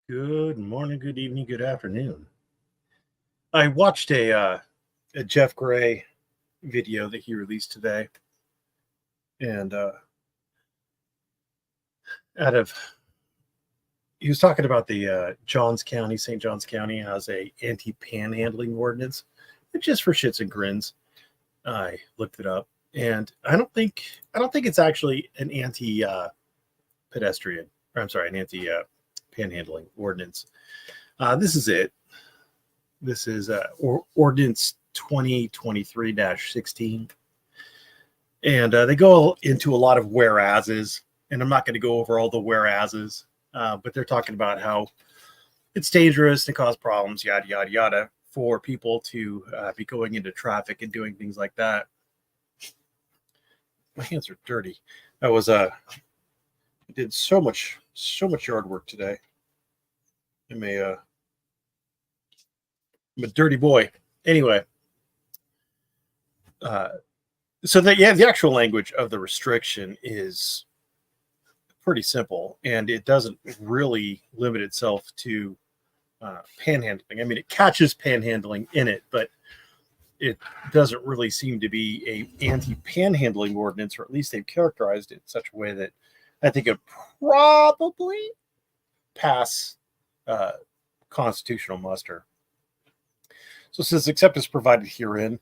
Good morning, good evening, good afternoon. I watched a Jeff Gray video that he released today, and out of he was talking about the Johns County, St. Johns County has a anti-panhandling ordinance, just for shits and grins. I looked it up, and I don't think it's actually an anti-pedestrian, or I'm sorry, an anti-panhandling ordinance. This is it. This is Ordinance 2023-16. And they go into a lot of whereases, and I'm not going to go over all the whereases, but they're talking about how it's dangerous and cause problems, yada, yada, yada, for people to be going into traffic and doing things like that. My hands are dirty. I did so much yard work today. I'm a dirty boy. Anyway, so that the actual language of the restriction is pretty simple, and it doesn't really limit itself to panhandling. I mean, it catches panhandling in it, but it doesn't really seem to be a anti-panhandling ordinance, or at least they've characterized it in such a way that I think it probably pass constitutional muster. So it says, except as provided herein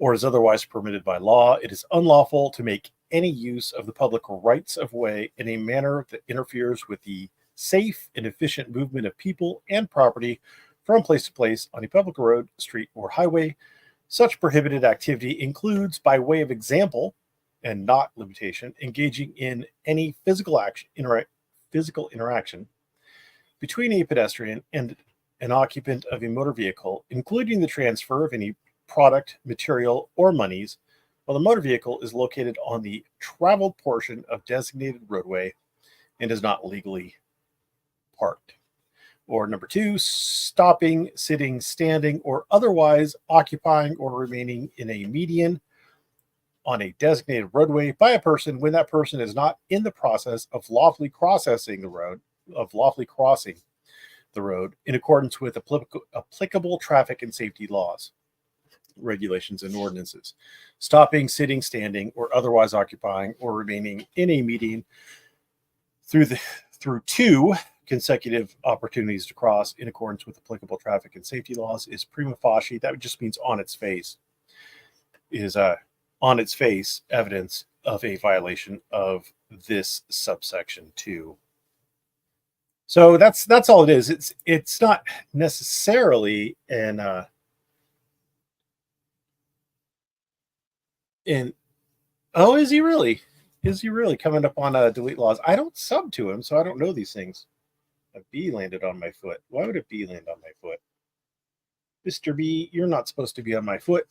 or is otherwise permitted by law, it is unlawful to make any use of the public rights of way in a manner that interferes with the safe and efficient movement of people and property from place to place on a public road, street, or highway. Such prohibited activity includes, by way of example and not limitation, engaging in any physical interaction between a pedestrian and an occupant of a motor vehicle, including the transfer of any product, material, or monies, while the motor vehicle is located on the traveled portion of designated roadway and is not legally parked. Or number 2, stopping, sitting, standing, or otherwise occupying or remaining in a median on a designated roadway by a person when that person is not in the process of lawfully crossing the road in accordance with applicable traffic and safety laws, regulations, and ordinances. Stopping, sitting, standing, or otherwise occupying or remaining in a median through 2 consecutive opportunities to cross in accordance with applicable traffic and safety laws is prima facie. That just means on its face evidence of a violation of this subsection 2. So that's all it is. It's not necessarily oh, is he really? Is he really coming up on delete laws? I don't sub to him, so I don't know these things. A bee landed on my foot. Why would a bee land on my foot? Mr. B, you're not supposed to be on my foot.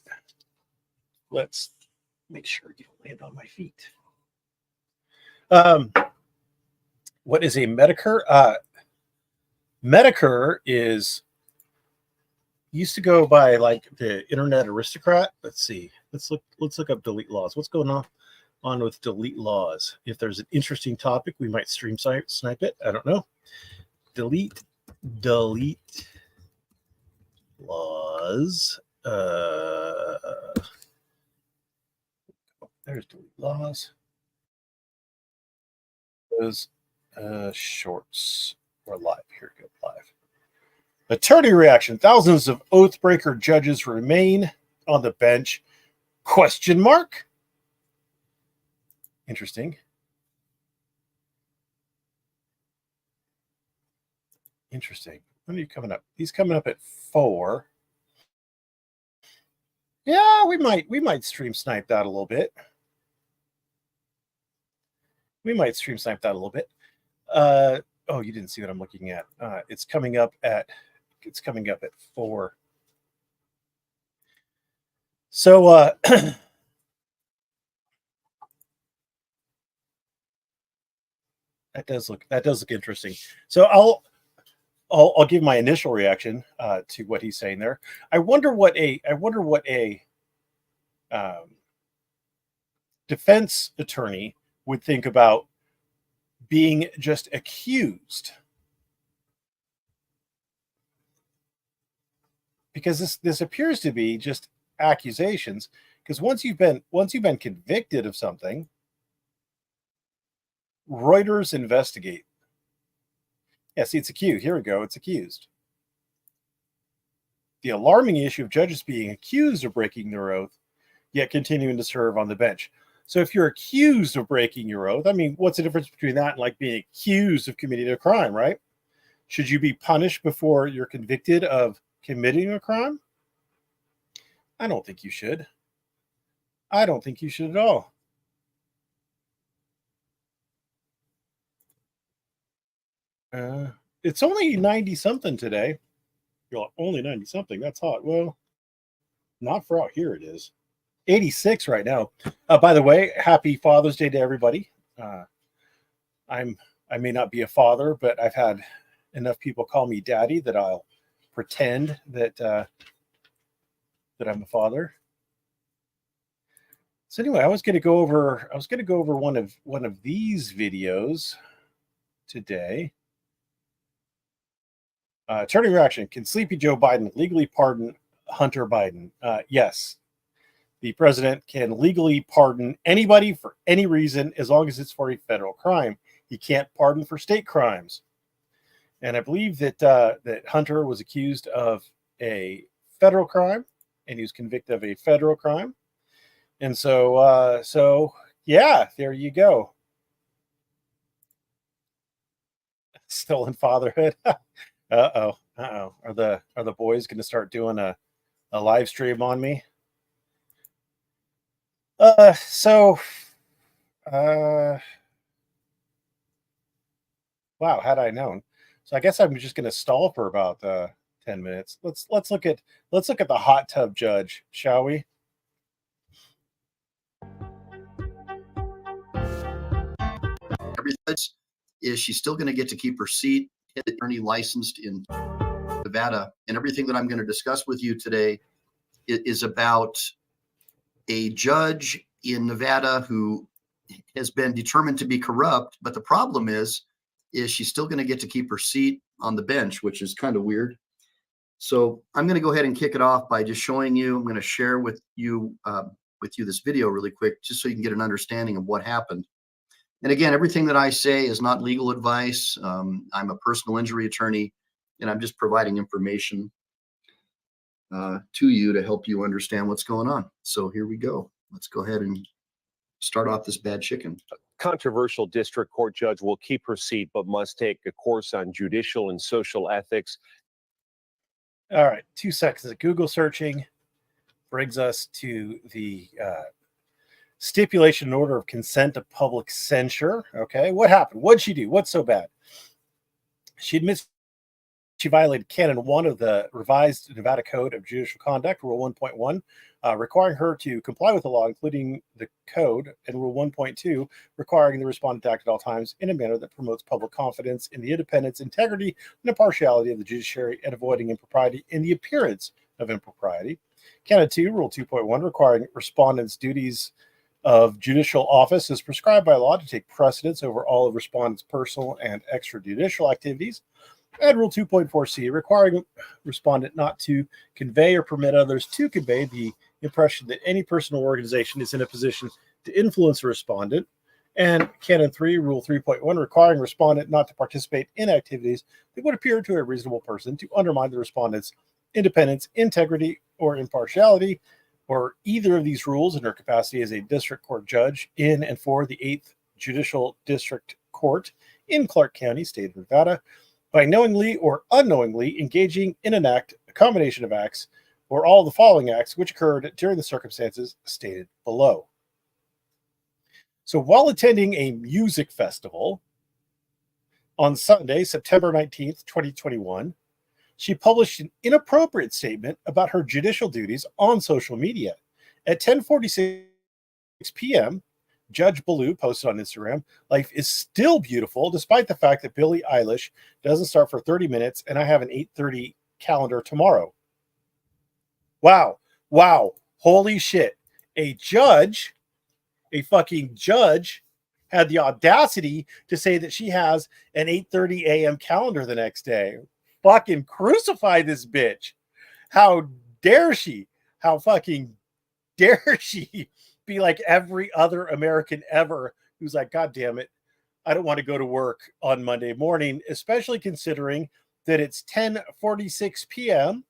Let's make sure you don't land on my feet. What is a Metokur? Metokur used to go by like the Internet Aristocrat. Let's see. Let's look up delete laws. What's going on with delete laws? If there's an interesting topic, we might stream snipe it. I don't know. Delete laws. There's delete laws. Those shorts. We're live. Here we go. Live. Attorney reaction. Thousands of oathbreaker judges remain on the bench. ? Interesting. When are you coming up? He's coming up at 4. Yeah, we might stream snipe that a little bit. Oh, you didn't see what I'm looking at. It's coming up at 4. So that does look interesting. So I'll give my initial reaction to what he's saying there. I wonder what a defense attorney would think about being just accused because this appears to be just accusations. Because once you've been convicted of something, Reuters investigate. Yeah, see, it's accused. Here we go. It's accused. The alarming issue of judges being accused of breaking their oath, yet continuing to serve on the bench. So if you're accused of breaking your oath, I mean, what's the difference between that and like being accused of committing a crime, right? Should you be punished before you're convicted of committing a crime? I don't think you should. I don't think you should at all. It's only 90 something today. You're like, only 90 something. That's hot. Well, not for out here. It is 86 right now. By the way, happy Father's Day to everybody. I may not be a father, but I've had enough people call me daddy that I'll pretend that I'm a father. So anyway, I was going to go over one of these videos today. Turning reaction: can Sleepy Joe Biden legally pardon Hunter Biden? Yes, the president can legally pardon anybody for any reason as long as it's for a federal crime. He can't pardon for state crimes. And I believe that that Hunter was accused of a federal crime, and he was convicted of a federal crime. And so yeah, there you go. Stolen fatherhood. Uh-oh. Are the boys going to start doing a live stream on me? Wow, had I known. So I guess I'm just going to stall for about 10 minutes. Let's look at the hot tub judge, shall we? Is she still going to get to keep her seat? Attorney licensed in Nevada, and everything that I'm going to discuss with you today is about a judge in Nevada who has been determined to be corrupt. But the problem is she's still going to get to keep her seat on the bench, which is kind of weird. So I'm going to go ahead and kick it off by just showing you. I'm going to share with you this video really quick, just so you can get an understanding of what happened. And again, everything that I say is not legal advice. I'm a personal injury attorney, and I'm just providing information to you to help you understand what's going on. So here we go. Let's go ahead and start off this bad chicken. Controversial district court judge will keep her seat, but must take a course on judicial and social ethics. All right, 2 seconds of Google searching brings us to the stipulation and order of consent of public censure. Okay, what happened? What'd she do? What's so bad? She admits she violated Canon 1 of the revised Nevada Code of Judicial Conduct, Rule 1.1, requiring her to comply with the law, including the code, and Rule 1.2, requiring the respondent to act at all times in a manner that promotes public confidence in the independence, integrity, and impartiality of the judiciary, and avoiding impropriety in the appearance of impropriety. Canon 2, Rule 2.1, requiring respondents' duties of judicial office is prescribed by law to take precedence over all of respondents' personal and extrajudicial activities. And Rule 2.4c, requiring respondent not to convey or permit others to convey the impression that any person or organization is in a position to influence a respondent. And Canon 3, Rule 3.1, requiring respondent not to participate in activities that would appear to a reasonable person to undermine the respondent's independence, integrity, or impartiality, or either of these rules in her capacity as a district court judge in and for the 8th Judicial District Court in Clark County, state of Nevada, by knowingly or unknowingly engaging in an act, a combination of acts, or all the following acts which occurred during the circumstances stated below. So while attending a music festival on Sunday, September 19th, 2021, she published an inappropriate statement about her judicial duties on social media. At 10:46 p.m., Judge Ballou posted on Instagram, "Life is still beautiful, despite the fact that Billie Eilish doesn't start for 30 minutes and I have an 8:30 calendar tomorrow." Wow. Holy shit. A fucking judge had the audacity to say that she has an 8:30 a.m. calendar the next day. Fucking crucify this bitch. How dare she? How fucking dare she be like every other American ever who's like, God damn it, I don't want to go to work on Monday morning, especially considering that it's 10:46 p.m.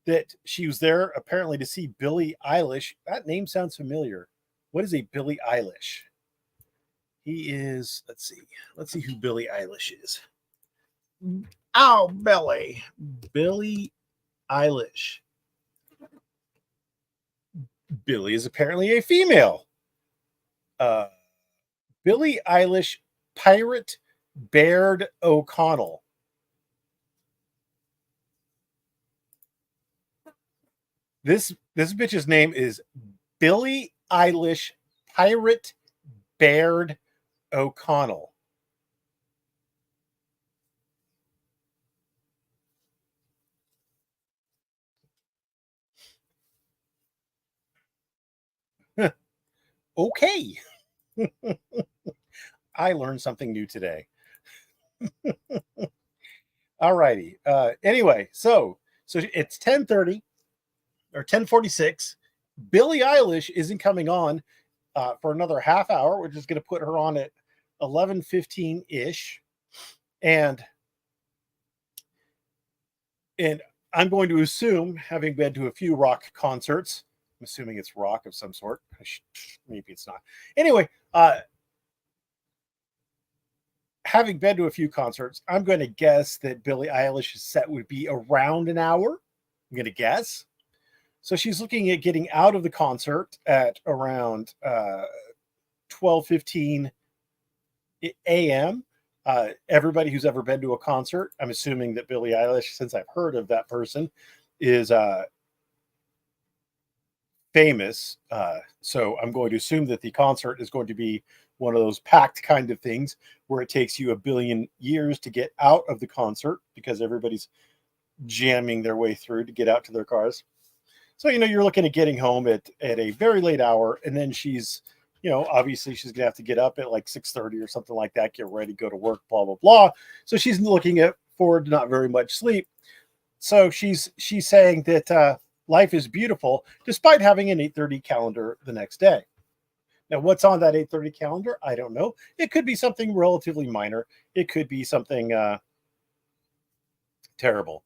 that she was there apparently to see Billie Eilish. That name sounds familiar. What is a Billie Eilish? He is, let's see who Billie Eilish is. Oh, Billie Eilish. Billie is apparently a female. Billie Eilish, Pirate Baird O'Connell. This bitch's name is Billie Eilish, Pirate Baird O'Connell. Okay. I learned something new today. All righty. Anyway, so it's 10:30 or 10:46. Billie Eilish isn't coming on for another half hour. We're just going to put her on at 11:15 ish, and I'm going to assume, having been to a few rock concerts, I'm assuming it's rock of some sort. Maybe it's not. Anyway, having been to a few concerts, I'm going to guess that Billie Eilish's set would be around an hour. I'm going to guess. So she's looking at getting out of the concert at around 12:15 a.m. Everybody who's ever been to a concert, I'm assuming that Billie Eilish, since I've heard of that person, is famous. So I'm going to assume that the concert is going to be one of those packed kind of things where it takes you a billion years to get out of the concert because everybody's jamming their way through to get out to their cars. So, you're looking at getting home at a very late hour, and then she's, obviously she's going to have to get up at like 6:30 or something like that, get ready, go to work, blah, blah, blah. So she's looking at forward to not very much sleep. So she's saying that life is beautiful despite having an 8:30 calendar the next day. Now, what's on that 8:30 calendar? I don't know. It could be something relatively minor. It could be something terrible.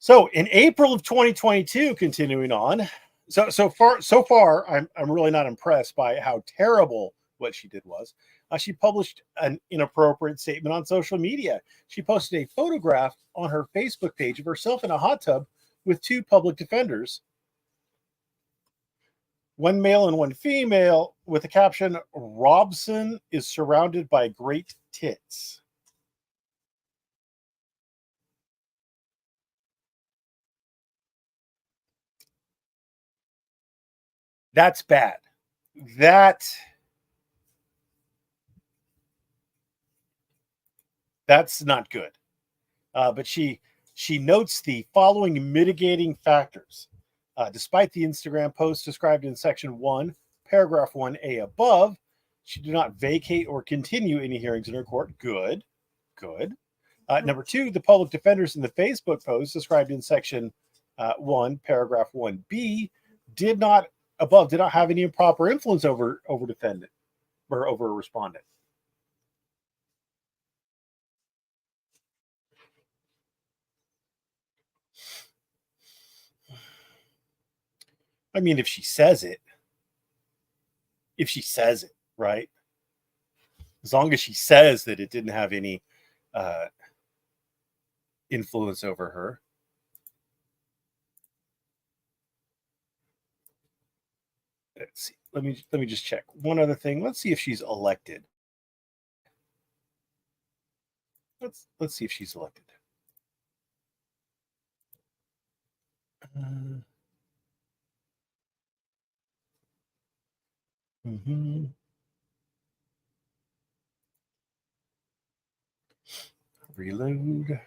So in April of 2022, continuing on, so far, I'm really not impressed by how terrible what she did was. She published an inappropriate statement on social media. She posted a photograph on her Facebook page of herself in a hot tub with two public defenders, one male and one female, with the caption, "Robson is surrounded by great tits." That's bad. That's not good. But she notes the following mitigating factors. Despite the Instagram post described in section 1, paragraph 1A above, she did not vacate or continue any hearings in her court. Good. Number 2, the public defenders in the Facebook post described in section 1, paragraph 1B did not have any improper influence over defendant or over respondent. I mean, if she says it, right? As long as she says that it didn't have any influence over her. Let's see. Let me just check one other thing. Let's see if she's elected. Let's see if she's elected. Reload.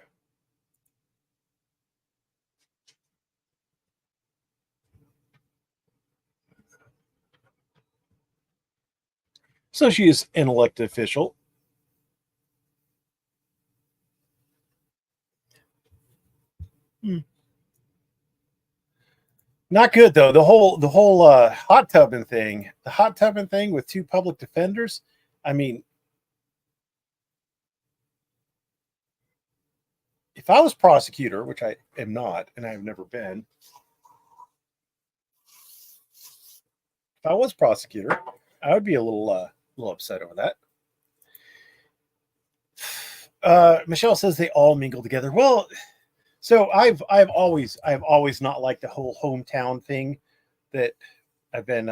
So she is an elected official. Not good though. The whole hot tubbing thing, with two public defenders. I mean, if I was prosecutor, which I am not, and I've never been, if I was prosecutor, I would be a little upset over that. Michelle says they all mingle together. Well, so I've always not liked the whole hometown thing. That I've been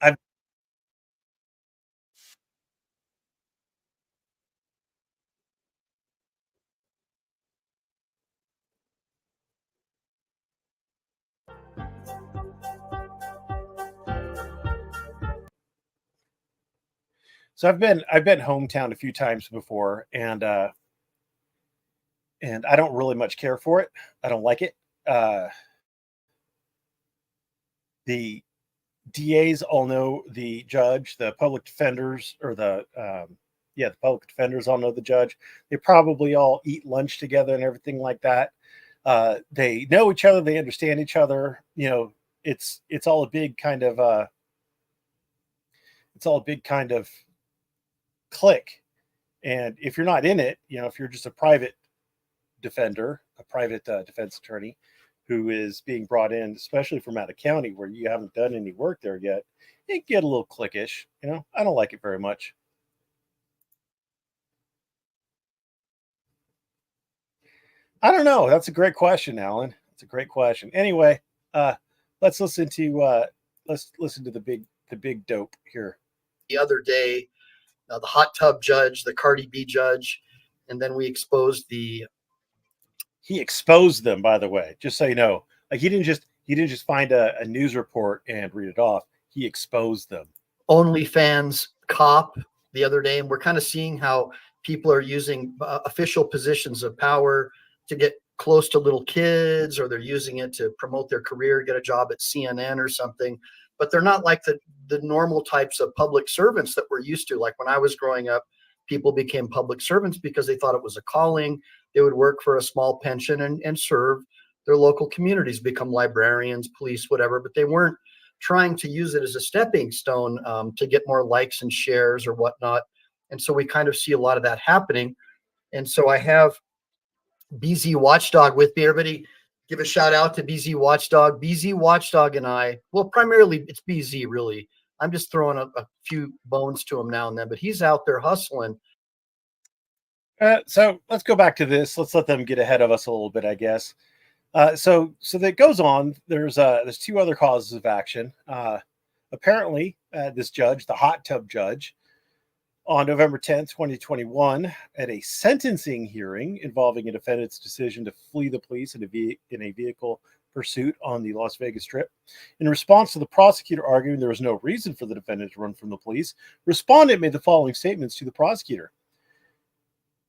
I've so I've been hometown a few times before, and I don't really much care for it. I don't like it. The DAs all know the judge, the public defenders, or the public defenders all know the judge. They probably all eat lunch together and everything like that. They know each other, they understand each other. You know, it's all a big kind of clique. And if you're not in it, you know, if you're just a private defender, a private defense attorney who is being brought in, especially from out of county where you haven't done any work there yet, it get a little cliquish. You know, I don't like it very much. I don't know. That's a great question, Alan. It's a great question. Anyway, let's listen to the big dope here. The other day, the hot tub judge, the Cardi B judge, and then we exposed He exposed them, by the way, just so you know. Like he didn't just find a news report and read it off. He exposed them. OnlyFans cop the other day, and we're kind of seeing how people are using official positions of power to get close to little kids, or they're using it to promote their career, get a job at CNN or something. But they're not like the normal types of public servants that we're used to. Like when I was growing up, people became public servants because they thought it was a calling. They would work for a small pension and serve their local communities, become librarians, police, whatever, but they weren't trying to use it as a stepping stone to get more likes and shares or whatnot. And so we kind of see a lot of that happening. And so I have BZ Watchdog with me. Everybody give a shout out to BZ Watchdog. BZ Watchdog and I, well, primarily it's BZ really. I'm just throwing a few bones to him now and then, but he's out there hustling. So let's go back to this. Let's let them get ahead of us a little bit, I guess. So that goes on. There's two other causes of action. Apparently, this judge, the hot tub judge, on November 10th, 2021, at a sentencing hearing involving a defendant's decision to flee the police in a vehicle pursuit on the Las Vegas Strip. In response to the prosecutor arguing there was no reason for the defendant to run from the police, respondent made the following statements to the prosecutor.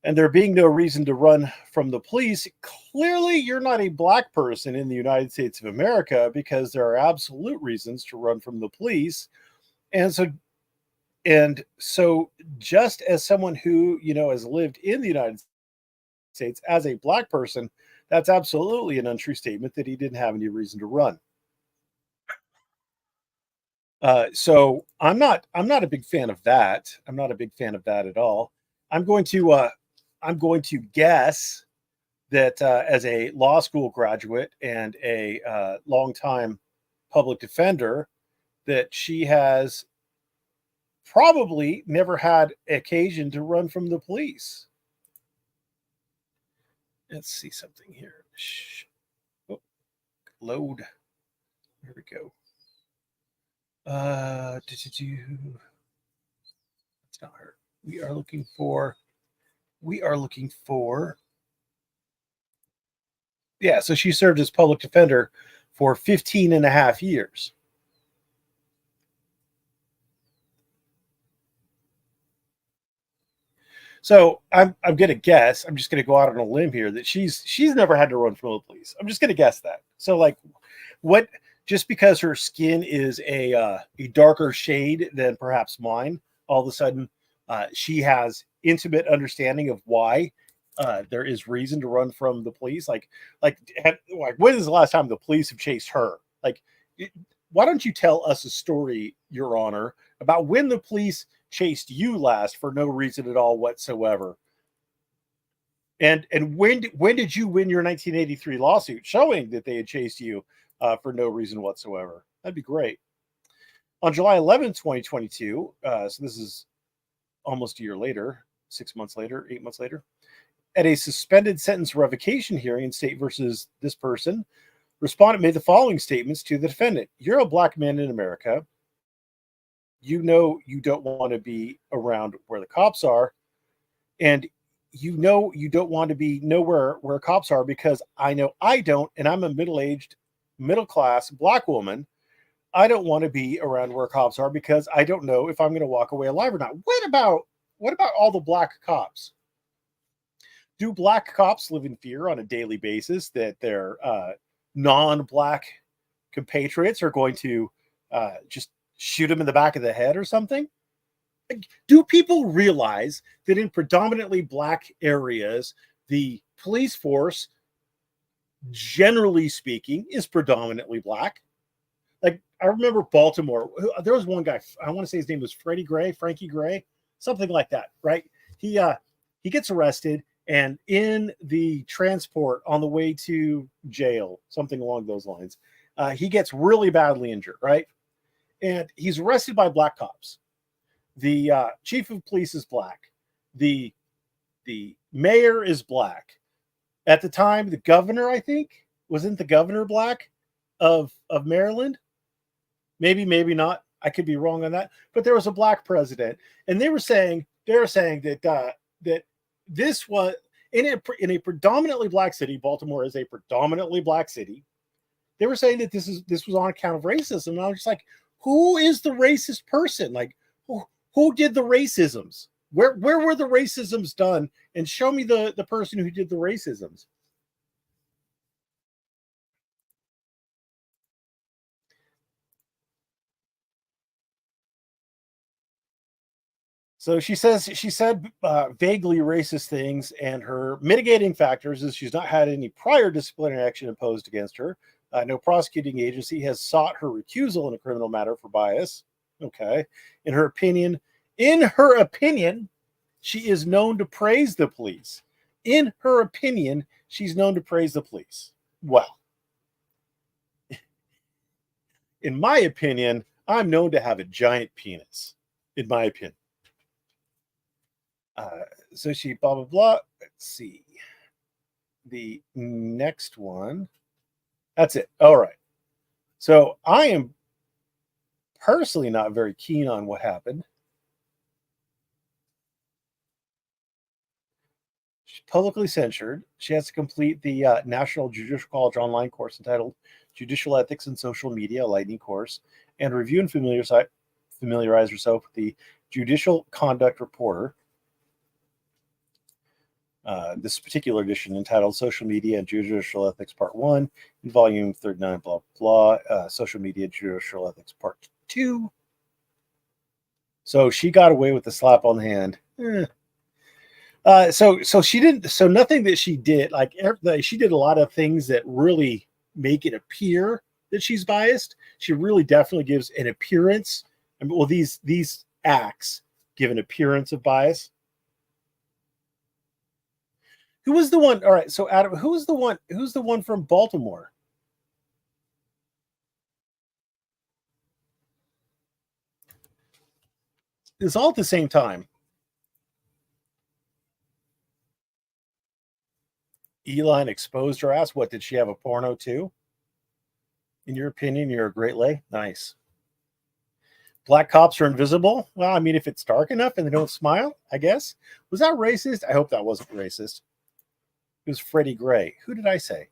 And there being no reason to run from the police, clearly you're not a black person in the United States of America, because there are absolute reasons to run from the police. And so just as someone who, you know, has lived in the United States as a black person, that's absolutely an untrue statement that he didn't have any reason to run. So I'm not a big fan of that. I'm not a big fan of that at all. I'm going to guess that as a law school graduate and a longtime public defender, that she has probably never had occasion to run from the police. Let's see something here. Oh, load. Here we go. That's not her. We are looking for. Yeah, so she served as public defender for 15 and a half years. So I'm gonna guess. I'm just gonna go out on a limb here that she's never had to run from the police. I'm just gonna guess that. So like, what? Just because her skin is a darker shade than perhaps mine, all of a sudden She has intimate understanding of why there is reason to run from the police. Like when is the last time the police have chased her? Like, why don't you tell us a story, Your Honor, about when the police chased you last for no reason at all whatsoever? And when did you win your 1983 lawsuit showing that they had chased you for no reason whatsoever? That'd be great. On July 11th, 2022, so this is almost a year later, 6 months later, 8 months later, at a suspended sentence revocation hearing in State versus this person, respondent made the following statements to the defendant. You're a black man in America. You know you don't want to be around where the cops are. And you know you don't want to be nowhere where cops are because I know I don't, and I'm a middle-aged, middle-class black woman. I don't want to be around where cops are because I don't know if I'm going to walk away alive or not. What about all the black cops? Do black cops live in fear on a daily basis that their non-black compatriots are going to just shoot them in the back of the head or something? Like, do people realize that in predominantly black areas, the police force, generally speaking, is predominantly black? Like, I remember Baltimore. There was one guy, I want to say his name was Frankie Gray, something like that, right? He gets arrested, and in the transport on the way to jail, something along those lines, he gets really badly injured, right? And he's arrested by black cops. The chief of police is black. The mayor is black. At the time, the governor, I think, wasn't the governor black of Maryland? Maybe not. I could be wrong on that. But there was a black president, and they were saying that that this was in a predominantly black city. Baltimore is a predominantly black city. They were saying that this was on account of racism. And I was just like, who is the racist person? Like, who did the racisms? Where were the racisms done? And show me the person who did the racisms. So she said vaguely racist things, and her mitigating factors is she's not had any prior disciplinary action imposed against her. No prosecuting agency has sought her recusal in a criminal matter for bias. Okay. In her opinion, she is known to praise the police. In her opinion, she's known to praise the police. Well, in my opinion, I'm known to have a giant penis. In my opinion. So she blah, blah, blah. Let's see. The next one. That's it. All right. So I am personally not very keen on what happened. She's publicly censured. She has to complete the National Judicial College online course entitled Judicial Ethics and Social Media, a lightning course, and review and familiarize herself with the Judicial Conduct Reporter. This particular edition entitled Social Media and Judicial Ethics Part 1 in Volume 39, blah, blah, Social Media and Judicial Ethics Part 2. So she got away with the slap on the hand. So she didn't, so nothing that she did, like she did a lot of things that really make it appear that she's biased. She really definitely gives an appearance. I mean, well, these acts give an appearance of bias. Who was the one? All right. So Adam, who's the one from Baltimore? It's all at the same time. Ehline exposed her ass. What, did she have a porno too? In your opinion, you're a great lay. Nice. Black cops are invisible. Well, I mean, if it's dark enough and they don't smile, I guess. Was that racist? I hope that wasn't racist. It was Freddie Gray. Who did I say?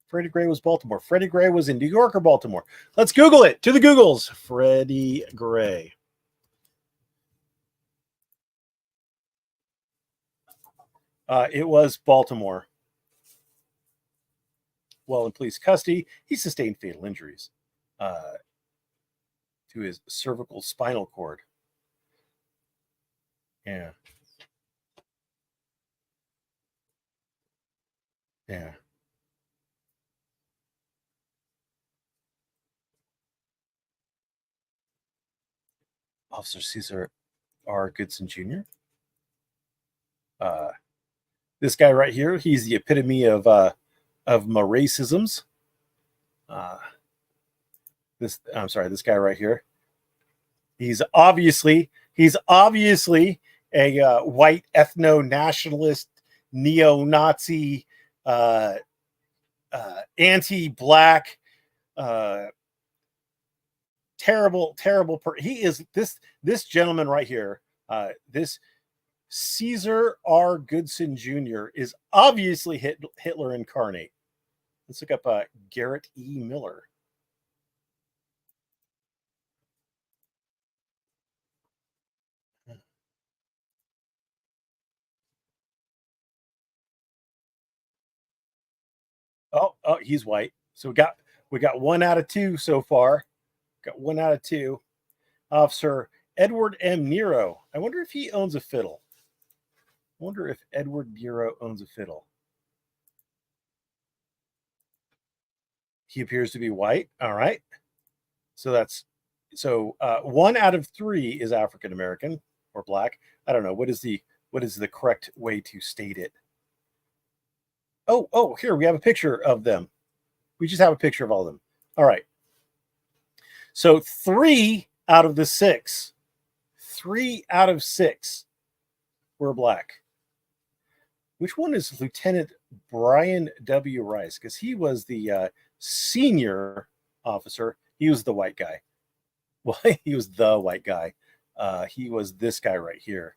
Freddie Gray was Baltimore. Freddie Gray was in New York or Baltimore. Let's Google it. To the Googles. Freddie Gray. It was Baltimore. While in police custody, he sustained fatal injuries to to his cervical spinal cord. Yeah. Yeah. Officer Cesar R. Goodson Jr. This guy right here, he's the epitome of racisms. This guy right here. He's obviously a white ethno-nationalist, neo-Nazi, anti-black, terrible. He is this gentleman right here. This Cesar R. Goodson Jr. is obviously Hitler incarnate. Let's look up Garrett E. Miller. Oh, he's white. So we got 1 out of 2 so far. Got 1 out of 2. Officer Edward M. Nero. I wonder if he owns a fiddle. I wonder if Edward Nero owns a fiddle. He appears to be white. All right. So 1 out of 3 is African American or black. I don't know. What is the correct way to state it? Oh, here we have a picture of them. We just have a picture of all of them. All right. So 3 out of the 6. 3 out of 6 were black. Which one is Lieutenant Brian W. Rice? Because he was the senior officer. He was the white guy. Well, he was the white guy. He was this guy right here.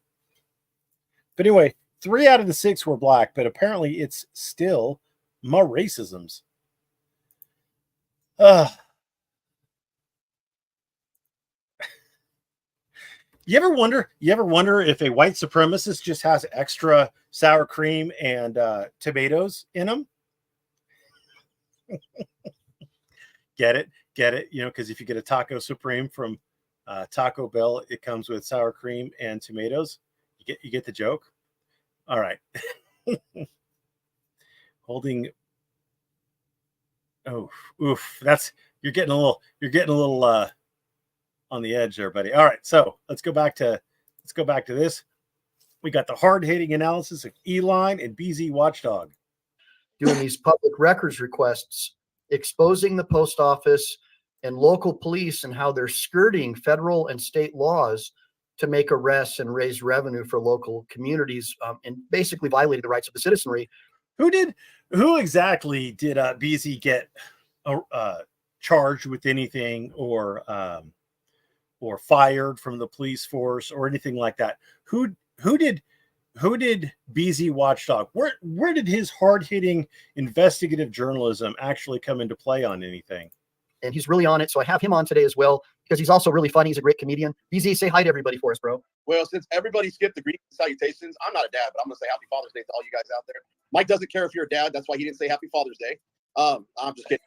But anyway, 3 out of the 6 were black, but apparently it's still more racisms. You ever wonder if a white supremacist just has extra sour cream and tomatoes in them? Get it? You know, because if you get a taco supreme from Taco Bell, it comes with sour cream and tomatoes. You get the joke. All right. Holding. Oh, oof. You're getting a little on the edge there, buddy. All right, so let's go back to this. We got the hard-hitting analysis of Ehline and BZ Watchdog. Doing these public records requests, exposing the post office and local police and how they're skirting federal and state laws to make arrests and raise revenue for local communities, and basically violating the rights of the citizenry. Who exactly did BZ get charged with anything or fired from the police force or anything like that? Who did BZ Watchdog? Where did his hard-hitting investigative journalism actually come into play on anything? And he's really on it. So I have him on today as well, because he's also really funny. He's a great comedian. BZ, say hi to everybody for us, bro. Well, since everybody skipped the greetings and salutations, I'm not a dad, but I'm going to say Happy Father's Day to all you guys out there. Mike doesn't care if you're a dad. That's why he didn't say Happy Father's Day. I'm just kidding.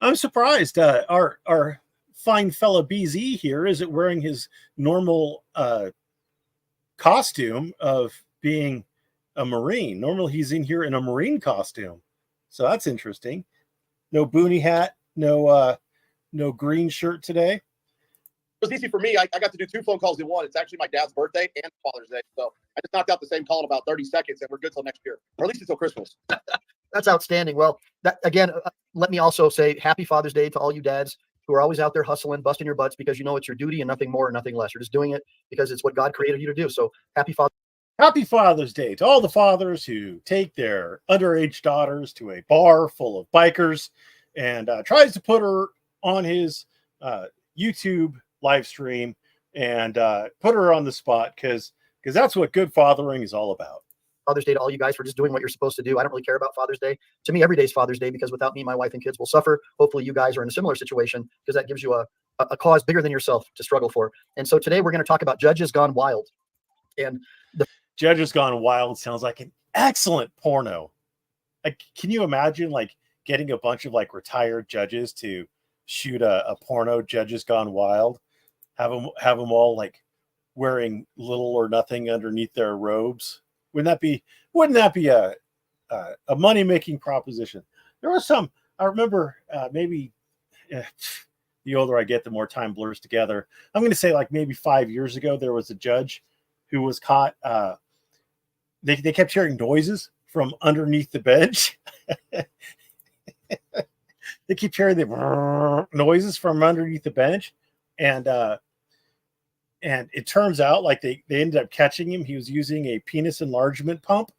I'm surprised. Our fine fella BZ here isn't wearing his normal costume of being a Marine. Normally he's in here in a Marine costume. So that's interesting. No boonie hat, no green shirt today. It was easy for me. I got to do 2 phone calls in one. It's actually my dad's birthday and Father's Day. So I just knocked out the same call in about 30 seconds, and we're good till next year, or at least until Christmas. That's outstanding. Well, that again, let me also say Happy Father's Day to all you dads who are always out there hustling, busting your butts because you know it's your duty and nothing more and nothing less. You're just doing it because it's what God created you to do. So Happy Father's Day to all the fathers who take their underage daughters to a bar full of bikers and tries to put her on his YouTube live stream and put her on the spot because that's what good fathering is all about. Father's Day to all you guys for just doing what you're supposed to do. I don't really care about Father's Day. To me, every day is Father's Day because without me, my wife and kids will suffer. Hopefully you guys are in a similar situation because that gives you a cause bigger than yourself to struggle for. And so today we're going to talk about Judges Gone Wild. And the Judges Gone Wild sounds like an excellent porno. Like, can you imagine like getting a bunch of like retired judges to shoot a porno, Judges Gone Wild, have them all like wearing little or nothing underneath their robes. Wouldn't that be a money making proposition? There was some. I remember maybe the older I get, the more time blurs together. I'm going to say like maybe 5 years ago, there was a judge who was caught. They kept hearing noises from underneath the bench. They keep hearing the noises from underneath the bench, and it turns out like they ended up catching him. He was using a penis enlargement pump,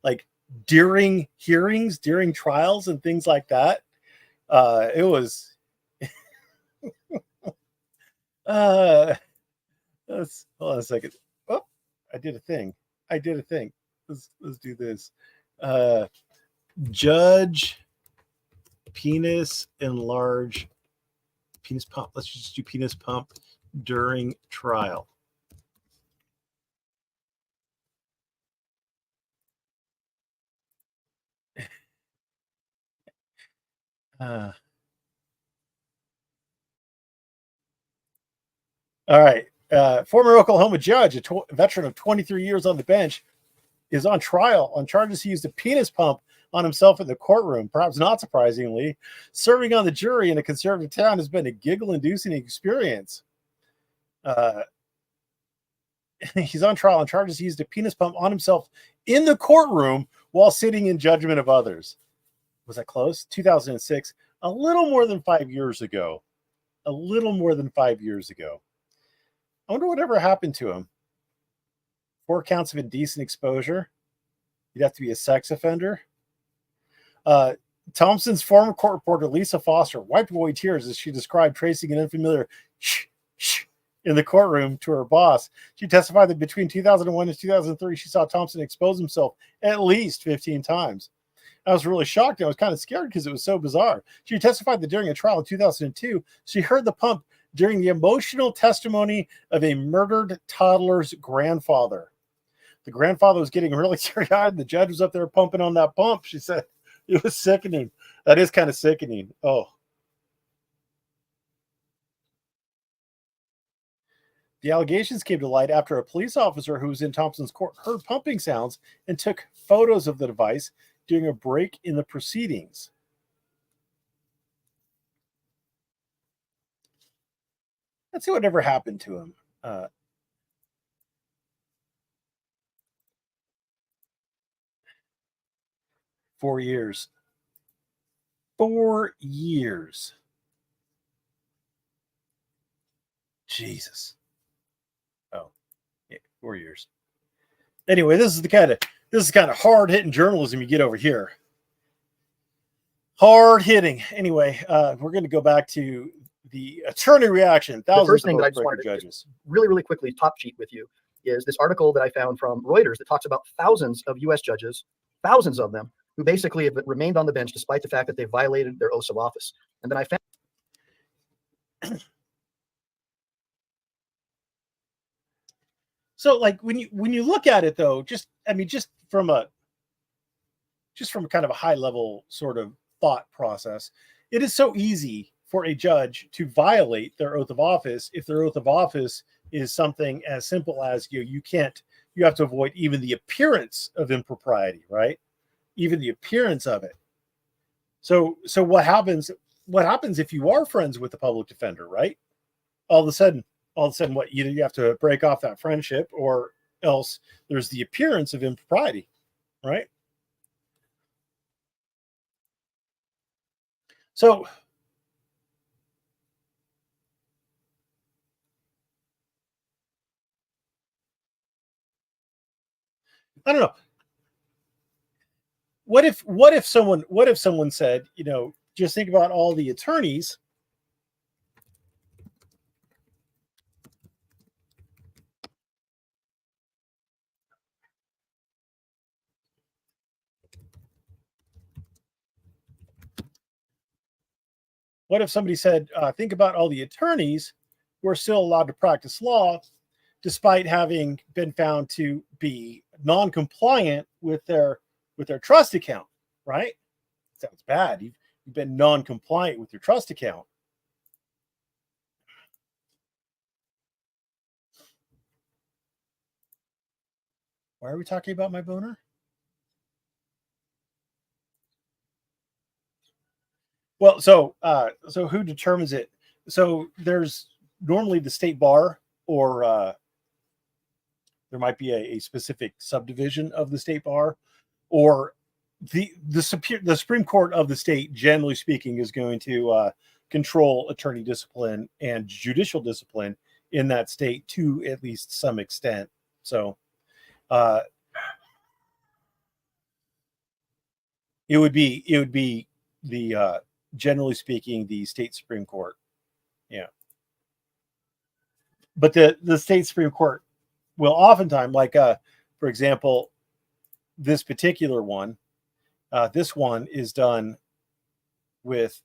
like during hearings, during trials, and things like that. It was. Hold on a second. Oh, I did a thing. Let's do this. Judge penis enlarge penis pump. Let's just do penis pump during trial. All right. Former Oklahoma judge, a veteran of 23 years on the bench, is on trial on charges he used a penis pump on himself in the courtroom. Perhaps not surprisingly, serving on the jury in a conservative town has been a giggle-inducing experience. He's on trial on charges he used a penis pump on himself in the courtroom while sitting in judgment of others. Was that close? 2006, a little more than 5 years ago. A little more than 5 years ago. I wonder whatever happened to him. 4 counts of indecent exposure. You'd have to be a sex offender. Thompson's former court reporter, Lisa Foster, wiped away tears as she described tracing an unfamiliar shh, shh in the courtroom to her boss. She testified that between 2001 and 2003, she saw Thompson expose himself at least 15 times. I was really shocked. I was kind of scared because it was so bizarre. She testified that during a trial in 2002, she heard the pump during the emotional testimony of a murdered toddler's grandfather. The grandfather was getting really teary-eyed, and the judge was up there pumping on that pump. She said it was sickening. That is kind of sickening. Oh. The allegations came to light after a police officer who was in Thompson's court heard pumping sounds and took photos of the device during a break in the proceedings. Let's see whatever happened to him. 4 years. 4 years. Jesus. Oh, yeah, 4 years. Anyway, this is kind of hard hitting journalism you get over here. Hard hitting. Anyway, we're going to go back to the attorney reaction. The first thing that I just wanted to really, really quickly top sheet with you is this article that I found from Reuters that talks about thousands of U.S. judges, thousands of them, who basically have remained on the bench despite the fact that they violated their oaths of office. And then I found. So, like when you look at it, though, just from a kind of a high level sort of thought process, it is so easy for a judge to violate their oath of office if their oath of office is something as simple as you have to avoid even the appearance of impropriety, right? Even the appearance of it. So what happens if you are friends with the public defender, right? All of a sudden what, either you have to break off that friendship or else there's the appearance of impropriety, right? So I don't know. What if someone said, just think about all the attorneys What if somebody said, think about all the attorneys who are still allowed to practice law despite having been found to be non-compliant with their trust account, right? Sounds bad. You've been non-compliant with your trust account. Why are we talking about my boner? Well, so who determines it? So there's normally the state bar, or there might be a specific subdivision of the state bar, or the Supreme Court of the state, generally speaking, is going to control attorney discipline and judicial discipline in that state to at least some extent. So it would be the generally speaking, the state Supreme Court. Yeah. But the state Supreme Court will oftentimes, like, for example, this particular one, this one is done with,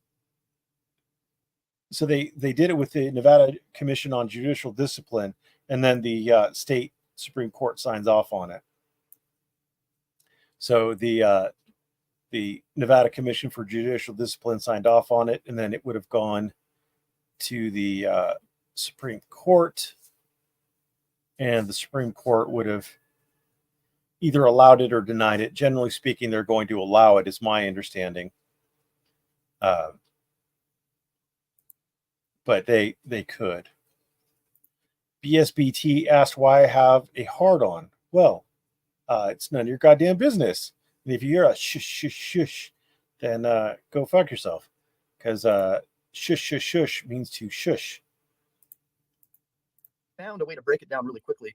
so they did it with the Nevada Commission on Judicial Discipline, and then the state Supreme Court signs off on it. So the Nevada Commission for Judicial Discipline signed off on it, and then it would have gone to the Supreme Court, and the Supreme Court would have either allowed it or denied it. Generally speaking, they're going to allow it, is my understanding. But they could. BSBT asked why I have a hard-on. Well, it's none of your goddamn business. And if you hear a shush, shush, shush, then go fuck yourself. Because shush, shush, shush means to shush. Found a way to break it down really quickly.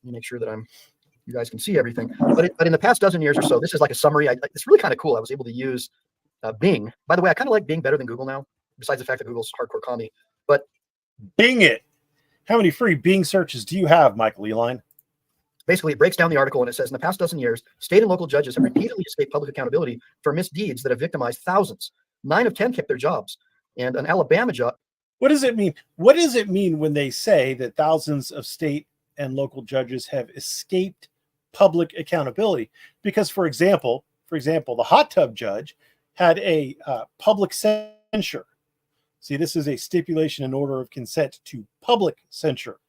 Let me make sure that you guys can see everything. But in the past dozen years or so, this is like a summary. It's really kind of cool. I was able to use Bing. By the way, I kind of like Bing better than Google now, besides the fact that Google's hardcore commie. But Bing it. How many free Bing searches do you have, Michael Ehline? Basically, it breaks down the article, and it says, in the past dozen years, state and local judges have repeatedly escaped public accountability for misdeeds that have victimized thousands. 9 of 10 kept their jobs. And an Alabama judge. What does it mean? What does it mean when they say that thousands of state and local judges have escaped public accountability? Because, for example, the hot tub judge had a public censure. See, this is a stipulation and order of consent to public censure.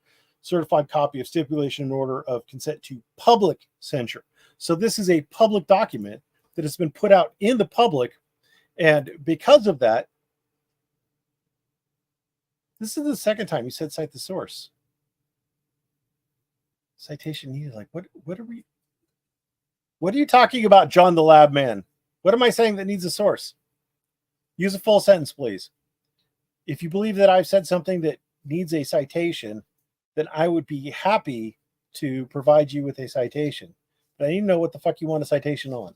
Certified copy of stipulation and order of consent to public censure. So this is a public document that has been put out in the public. And because of that, this is the second time you said cite the source. Citation needed. Like, what are you talking about, John the Lab Man? What am I saying that needs a source? Use a full sentence, please. If you believe that I've said something that needs a citation, then I would be happy to provide you with a citation. But I need to know what the fuck you want a citation on.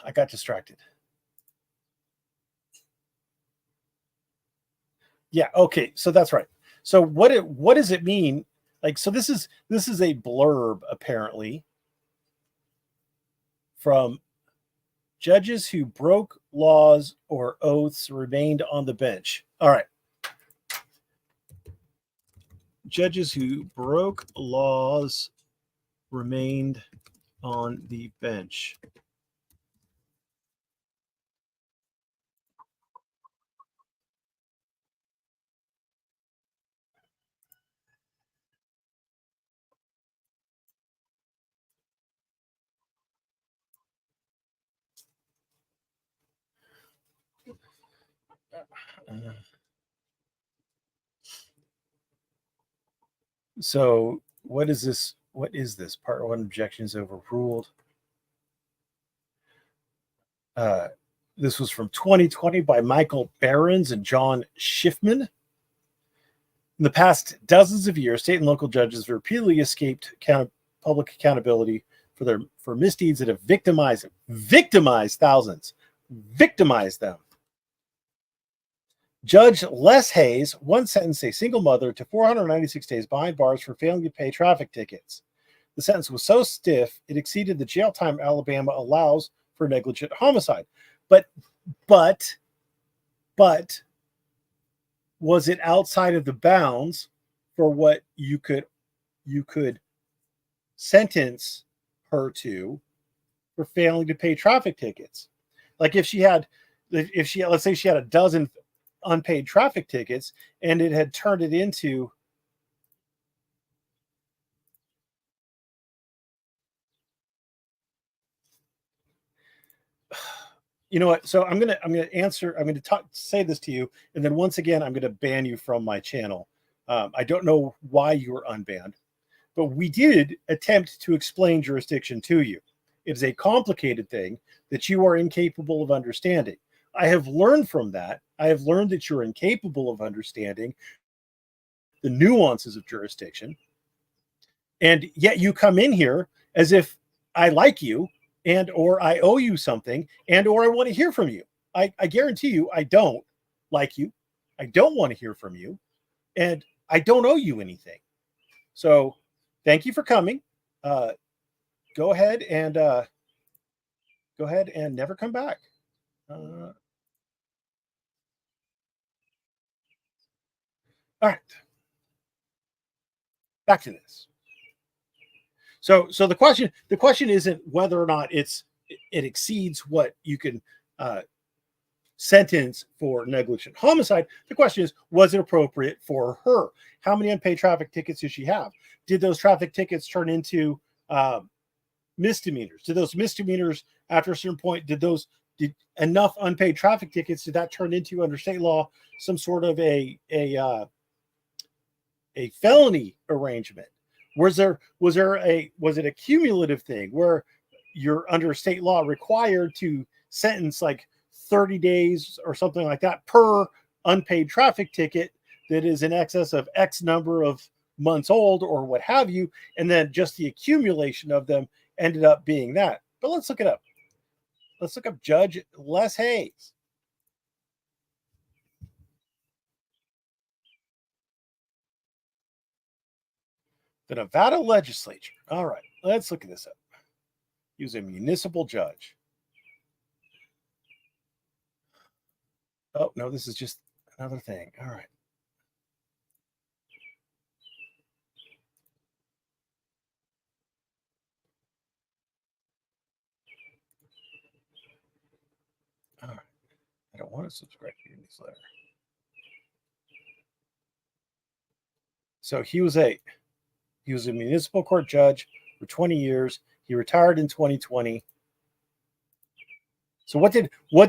I got distracted. Yeah, okay, so that's right. So what does it mean? Like, so this is a blurb, apparently, from judges who broke laws or oaths remained on the bench. All right. Judges who broke laws remained on the bench. So what is this? What is this? Part 1 objections overruled. This was from 2020 by Michael Behrens and John Schiffman. In the past dozens of years, state and local judges have repeatedly escaped public accountability for misdeeds that have victimized thousands, victimized them. Judge Les Hayes once sentenced a single mother to 496 days behind bars for failing to pay traffic tickets. The sentence was so stiff, it exceeded the jail time Alabama allows for negligent homicide. But was it outside of the bounds for what you could sentence her to for failing to pay traffic tickets? Like if she let's say she had a dozen unpaid traffic tickets and it had turned it into You know what? So I'm gonna answer. I'm gonna say this to you, and then once again, I'm gonna ban you from my channel. I don't know why you were unbanned, but we did attempt to explain jurisdiction to you. It is a complicated thing that you are incapable of understanding. I have learned from that. I have learned that you're incapable of understanding the nuances of jurisdiction, and yet you come in here as if I like you and or I owe you something and or I want to hear from you. I guarantee you I don't like you. I don't want to hear from you, and I don't owe you anything. So thank you for coming. Go ahead and never come back. All right. Back to this. So the question isn't whether or not it exceeds what you can sentence for negligent homicide. The question is, was it appropriate for her? How many unpaid traffic tickets did she have? Did those traffic tickets turn into misdemeanors? Did those misdemeanors, after a certain point, did enough unpaid traffic tickets, did that turn into, under state law, some sort of a felony arrangement? Was it a cumulative thing where you're under state law required to sentence like 30 days or something like that per unpaid traffic ticket that is in excess of X number of months old or what have you, and then just the accumulation of them ended up being that? But let's look it up. Let's look up Judge Les Hayes. The Nevada legislature. All right, let's look at this up. He was a municipal judge. Oh, no, this is just another thing. All right. All right. I don't want to subscribe to your newsletter. So he was a municipal court judge for 20 years. He retired in 2020. So what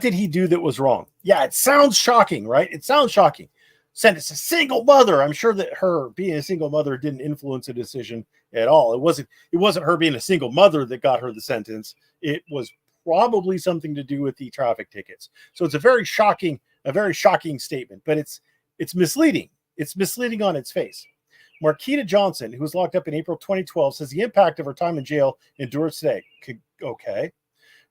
did he do that was wrong? Yeah, it sounds shocking, right? It sounds shocking. Sentence a single mother. I'm sure that her being a single mother didn't influence a decision at all. It wasn't her being a single mother that got her the sentence. It was probably something to do with the traffic tickets. So it's a very shocking statement, but it's misleading. It's misleading on its face. Marquita Johnson, who was locked up in April 2012, says the impact of her time in jail endures today. Okay.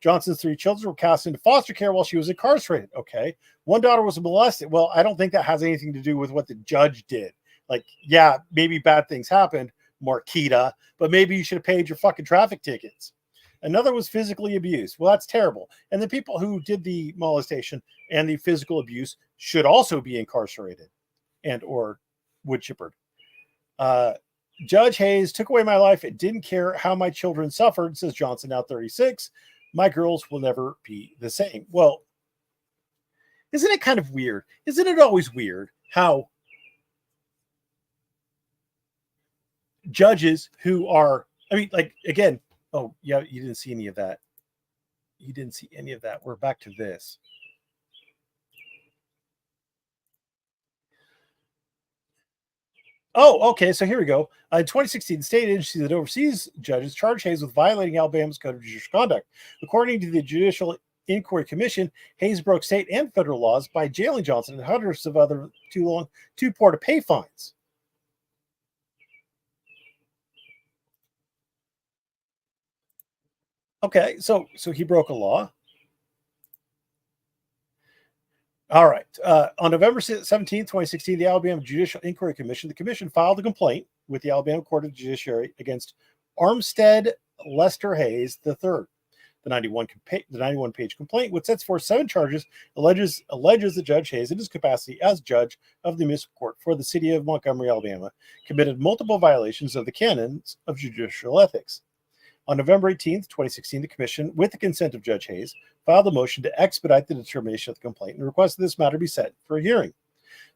Johnson's 3 children were cast into foster care while she was incarcerated. Okay. One daughter was molested. Well, I don't think that has anything to do with what the judge did. Like, yeah, maybe bad things happened, Marquita, but maybe you should have paid your fucking traffic tickets. Another was physically abused. Well, that's terrible. And the people who did the molestation and the physical abuse should also be incarcerated and or wood chippered. Judge Hayes took away my life. It didn't care how my children suffered, says Johnson, now 36. My girls will never be the same. Well, isn't it kind of weird? Isn't it always weird how judges who are, I mean, like, again, oh, yeah, you didn't see any of that. You didn't see any of that. We're back to this. Oh, okay. So here we go. In 2016, the state agency that oversees judges charged Hayes with violating Alabama's Code of Judicial Conduct. According to the Judicial Inquiry Commission, Hayes broke state and federal laws by jailing Johnson and hundreds of other too poor to pay fines. Okay, so he broke a law. All right. On November 17, 2016, the Alabama Judicial Inquiry Commission, the commission filed a complaint with the Alabama Court of Judiciary against Armstead Lester Hayes III. The 91-page complaint, which sets forth 7 charges, alleges that Judge Hayes, in his capacity as judge of the municipal court for the city of Montgomery, Alabama, committed multiple violations of the canons of judicial ethics. On November 18, 2016, the commission, with the consent of Judge Hayes, filed a motion to expedite the determination of the complaint and requested this matter be set for a hearing.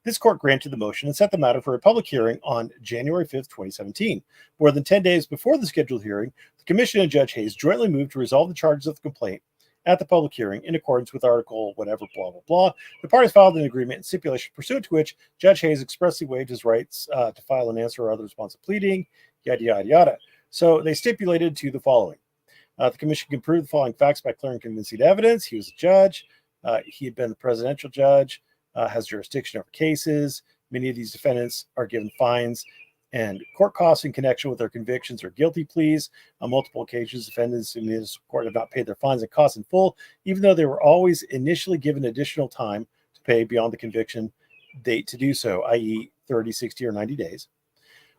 This court granted the motion and set the matter for a public hearing on January 5, 2017. More than 10 days before the scheduled hearing, the commission and Judge Hayes jointly moved to resolve the charges of the complaint at the public hearing in accordance with Article whatever, blah, blah, blah. The parties filed an agreement and stipulation pursuant to which Judge Hayes expressly waived his rights to file an answer or other responsive pleading, yada, yada, yada. So they stipulated to the following. The commission can prove the following facts by clear and convincing evidence. He was a judge. He had been the presidential judge, has jurisdiction over cases. Many of these defendants are given fines and court costs in connection with their convictions or guilty pleas. On multiple occasions, defendants in this court have not paid their fines and costs in full, even though they were always initially given additional time to pay beyond the conviction date to do so, i.e. 30, 60, or 90 days.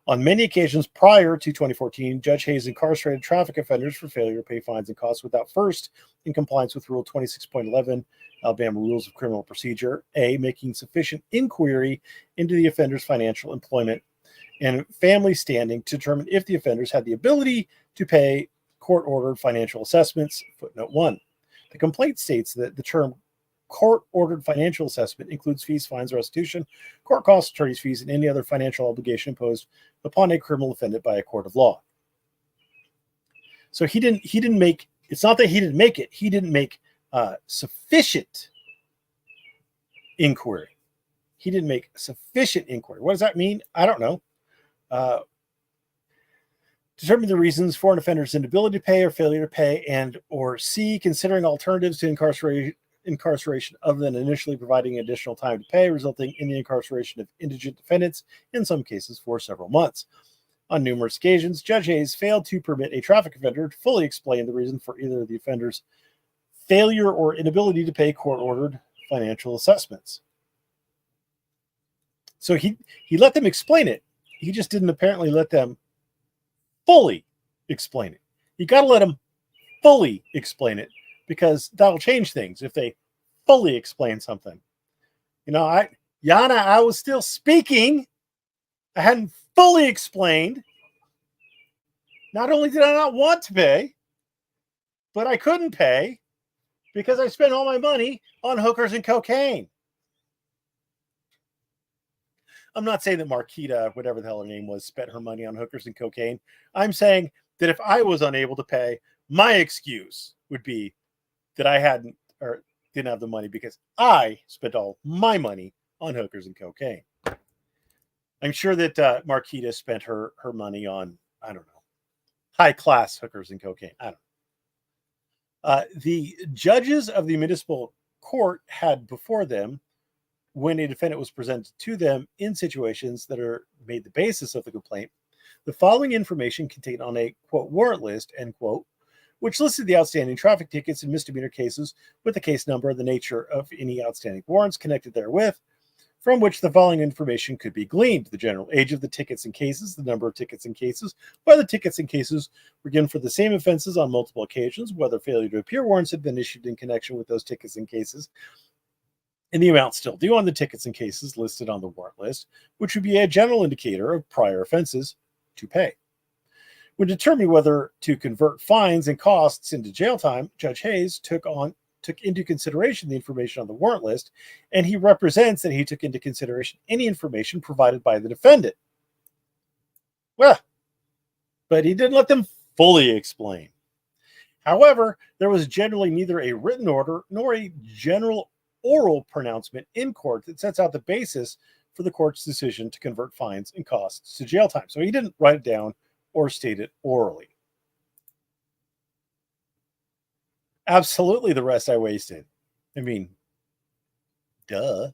On many occasions prior to 2014, Judge Hayes incarcerated traffic offenders for failure to pay fines and costs without first, in compliance with Rule 26.11, Alabama Rules of Criminal Procedure, A, making sufficient inquiry into the offender's financial, employment, and family standing to determine if the offenders had the ability to pay court-ordered financial assessments. Footnote 1. The complaint states that the term court-ordered financial assessment includes fees, fines, restitution, court costs, attorney's fees, and any other financial obligation imposed upon a criminal defendant by a court of law. So he didn't make, it's not that he didn't make it, he didn't make sufficient inquiry. He didn't make sufficient inquiry. What does that mean? I don't know. Determine the reasons for an offender's inability to pay or failure to pay, and or C, considering alternatives to incarceration other than initially providing additional time to pay, resulting in the incarceration of indigent defendants, in some cases for several months. On numerous occasions, Judge Hayes failed to permit a traffic offender to fully explain the reason for either the offender's failure or inability to pay court-ordered financial assessments. So he let them explain it. He just didn't apparently let them fully explain it. You got to let them fully explain it, because that'll change things if they fully explain something. You know, I was still speaking. I hadn't fully explained. Not only did I not want to pay, but I couldn't pay because I spent all my money on hookers and cocaine. I'm not saying that Marquita, whatever the hell her name was, spent her money on hookers and cocaine. I'm saying that if I was unable to pay, my excuse would be that I hadn't or didn't have the money because I spent all my money on hookers and cocaine. I'm sure that Marquita spent her money on, I don't know, high-class hookers and cocaine. I don't know. The judges of the municipal court had before them, when a defendant was presented to them in situations that are made the basis of the complaint, the following information contained on a, quote, warrant list, end quote, which listed the outstanding traffic tickets and misdemeanor cases with the case number and the nature of any outstanding warrants connected therewith, from which the following information could be gleaned: the general age of the tickets and cases, the number of tickets and cases, whether tickets and cases were given for the same offenses on multiple occasions, whether failure to appear warrants had been issued in connection with those tickets and cases, and the amount still due on the tickets and cases listed on the warrant list, which would be a general indicator of prior offenses to pay. When determining whether to convert fines and costs into jail time, Judge Hayes took into consideration the information on the warrant list, and he represents that he took into consideration any information provided by the defendant. Well, but he didn't let them fully explain. However, there was generally neither a written order nor a general oral pronouncement in court that sets out the basis for the court's decision to convert fines and costs to jail time. So he didn't write it down or state it orally. Absolutely, the rest I wasted. I mean, duh.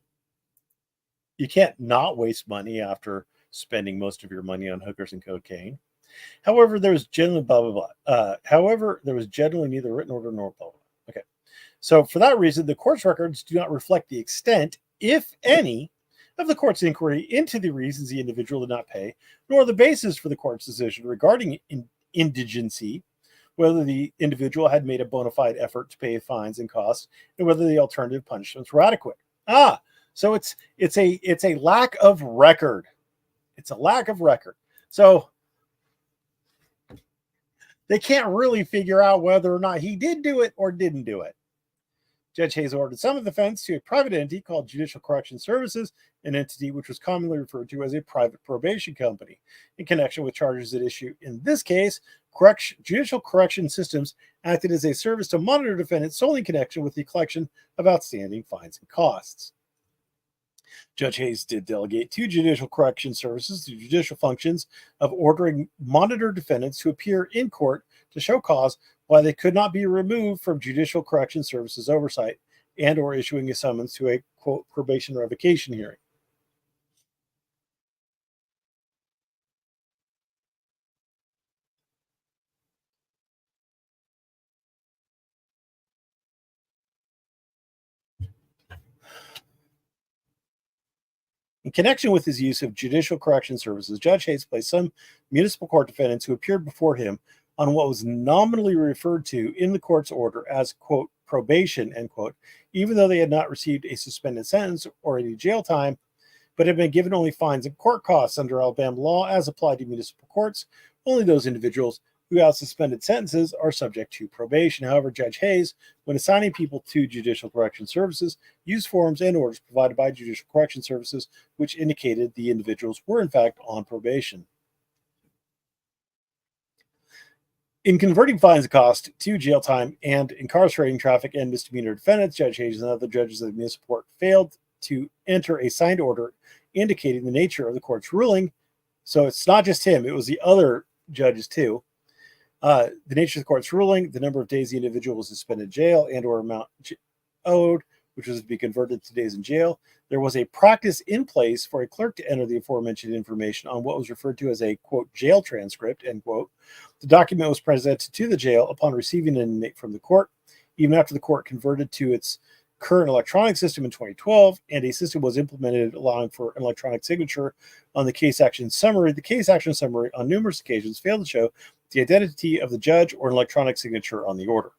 You can't not waste money after spending most of your money on hookers and cocaine. However, there was generally blah, blah, blah. However, there was generally neither written order nor blah, blah. Okay. So for that reason, the court's records do not reflect the extent, if any, of the court's inquiry into the reasons the individual did not pay, nor the basis for the court's decision regarding indigency, whether the individual had made a bona fide effort to pay fines and costs, and whether the alternative punishments were adequate. So it's a lack of record. It's a lack of record. So they can't really figure out whether or not he did do it or didn't do it. Judge Hayes ordered some of the defense to a private entity called Judicial Correction Services, an entity which was commonly referred to as a private probation company, in connection with charges at issue. In this case, Judicial Correction Systems acted as a service to monitor defendants solely in connection with the collection of outstanding fines and costs. Judge Hayes did delegate to Judicial Correction Services the judicial functions of ordering monitored defendants to appear in court to show cause why they could not be removed from Judicial Correction Services oversight and or issuing a summons to a, quote, probation revocation hearing. In connection with his use of Judicial Correction Services, Judge Hayes placed some municipal court defendants who appeared before him on what was nominally referred to in the court's order as, quote, probation, end quote, even though they had not received a suspended sentence or any jail time, but had been given only fines and court costs under Alabama law as applied to municipal courts. Only those individuals who have suspended sentences are subject to probation. However, Judge Hayes, when assigning people to Judicial Correction Services, used forms and orders provided by Judicial Correction Services, which indicated the individuals were in fact on probation. In converting fines and costs to jail time and incarcerating traffic and misdemeanor defendants, Judge Hayes and other judges of the municipal court failed to enter a signed order indicating the nature of the court's ruling. So it's not just him, it was the other judges too. The nature of the court's ruling, the number of days the individual was suspended jail and or amount owed, which was to be converted to days in jail. There was a practice in place for a clerk to enter the aforementioned information on what was referred to as a, quote, jail transcript, end quote. The document was presented to the jail upon receiving an inmate from the court, even after the court converted to its current electronic system in 2012, and a system was implemented allowing for an electronic signature on the case action summary. The case action summary on numerous occasions failed to show the identity of the judge or an electronic signature on the order.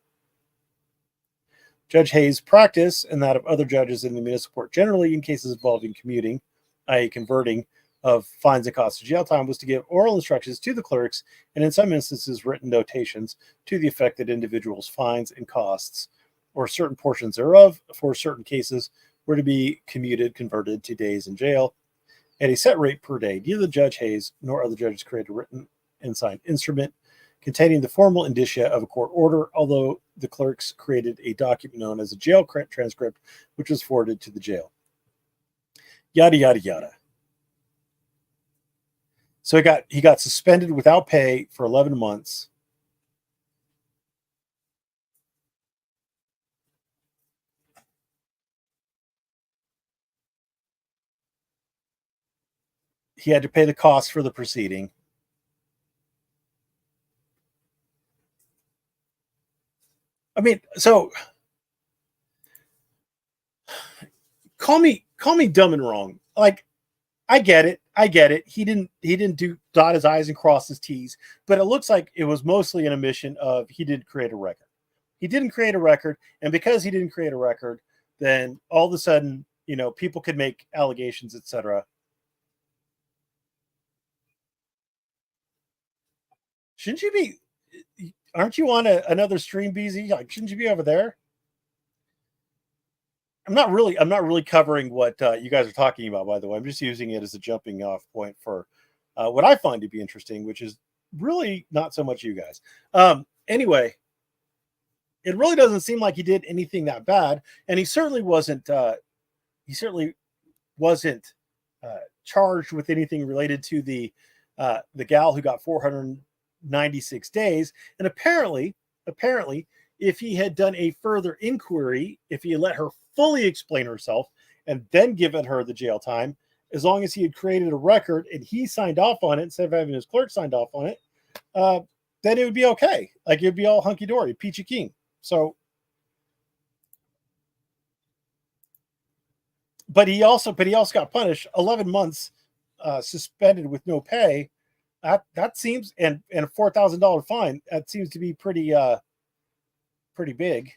Judge Hayes' practice and that of other judges in the municipal court generally in cases involving commuting, i.e. converting of fines and costs to jail time, was to give oral instructions to the clerks and in some instances written notations to the effect that individuals' fines and costs or certain portions thereof for certain cases were to be converted to days in jail at a set rate per day. Neither Judge Hayes nor other judges created a written and signed instrument containing the formal indicia of a court order, although the clerks created a document known as a jail transcript, which was forwarded to the jail. Yada, yada, yada. So he got suspended without pay for 11 months. He had to pay the cost for the proceeding. I mean, so call me dumb and wrong. Like, I get it. He didn't dot his I's and cross his T's, but it looks like it was mostly an omission of he didn't create a record. He didn't create a record, and because he didn't create a record, then all of a sudden, people could make allegations, etc. Shouldn't you be? Aren't you on another stream, BZ? Like, shouldn't you be over there? I'm not really covering what you guys are talking about, by the way. I'm just using it as a jumping off point for what I find to be interesting, which is really not so much you guys. Anyway, it really doesn't seem like he did anything that bad, and he certainly wasn't. Charged with anything related to the gal who got 496 days, and apparently, if he had done a further inquiry, if he had let her fully explain herself and then given her the jail time, as long as he had created a record and he signed off on it instead of having his clerk signed off on it, then it would be okay. Like, it'd be all hunky dory, peachy keen. So, but he also got punished 11 months, suspended with no pay. That seems, and a $4,000 fine. That seems to be pretty big.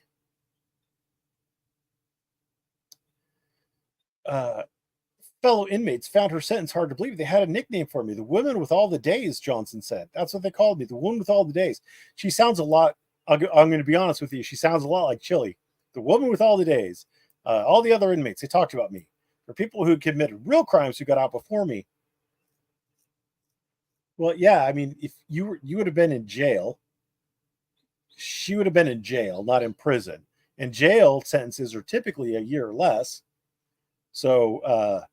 Fellow inmates found her sentence hard to believe. They had a nickname for me, the woman with all the days, Johnson said. That's what they called me, the woman with all the days. She sounds a lot, I'm going to be honest with you, she sounds a lot like Chili, the woman with all the days, all the other inmates, they talked about me. For people who committed real crimes who got out before me. Well, yeah, I mean, if you would have been in jail, she would have been in jail, not in prison. And jail sentences are typically a year or less. So,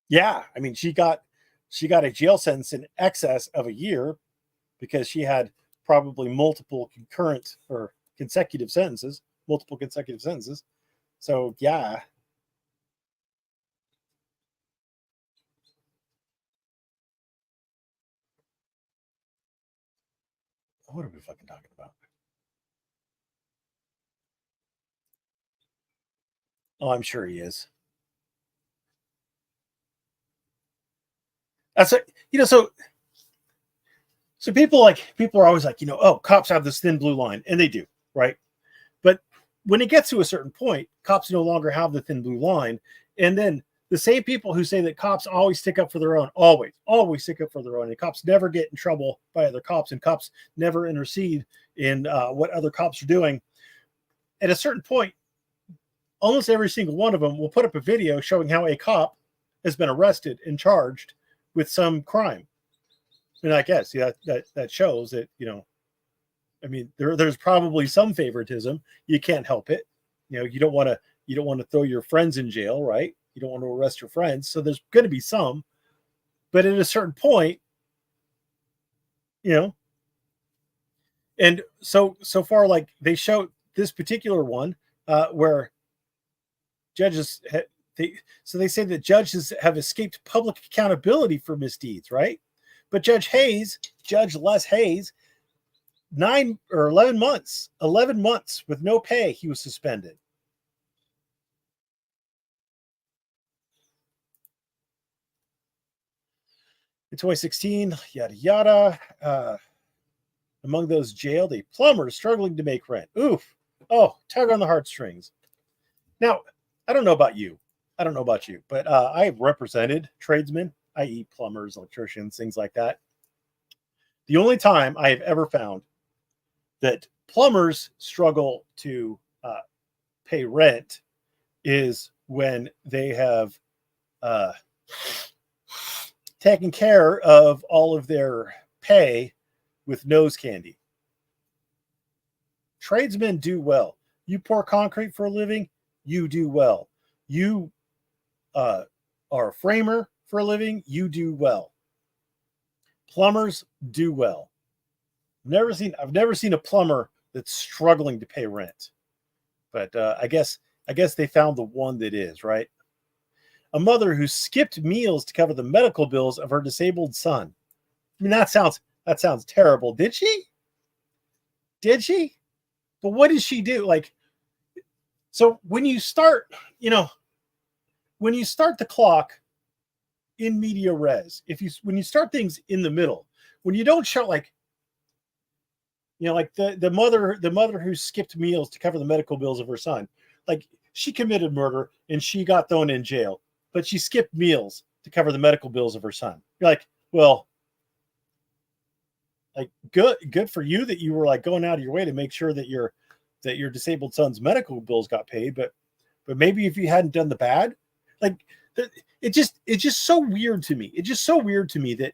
yeah, I mean, she got a jail sentence in excess of a year because she had probably multiple concurrent or consecutive sentences, multiple consecutive sentences. So, yeah. What are we fucking talking about? Oh, I'm sure he is. That's it. So people are always like, oh, cops have this thin blue line, and they do, right? But when it gets to a certain point, cops no longer have the thin blue line, and then the same people who say that cops always stick up for their own, always stick up for their own, and cops never get in trouble by other cops, and cops never intercede in what other cops are doing. At a certain point, almost every single one of them will put up a video showing how a cop has been arrested and charged with some crime. And I guess that shows that, I mean, there's probably some favoritism. You can't help it. You don't want to throw your friends in jail, right? You don't want to arrest your friends. So there's going to be some, but at a certain point, and so far, like they show this particular one where judges, they say that judges have escaped public accountability for misdeeds, right? But Judge Les Hayes, 11 months with no pay, he was suspended. In 2016, yada yada. Among those jailed, a plumber struggling to make rent. Oof. Oh, tug on the heartstrings. Now, I don't know about you, but I have represented tradesmen, i.e. plumbers, electricians, things like that. The only time I have ever found that plumbers struggle to pay rent is when they have taken care of all of their pay with nose candy. Tradesmen do well. You pour concrete for a living, you do well. You are a framer for a living, you do well. Plumbers do well. I've never seen a plumber that's struggling to pay rent. But I guess they found the one that is, right? A mother who skipped meals to cover the medical bills of her disabled son. I mean, that sounds terrible. Did she? But what did she do? Like, so when you start the clock in media res, when you start things in the middle, when you don't show like the mother who skipped meals to cover the medical bills of her son, like she committed murder and she got thrown in jail, but she skipped meals to cover the medical bills of her son. You're like, well, like good for you that you were like going out of your way to make sure that your disabled son's medical bills got paid, but maybe if you hadn't done the bad, like it's just so weird to me. It's just so weird to me that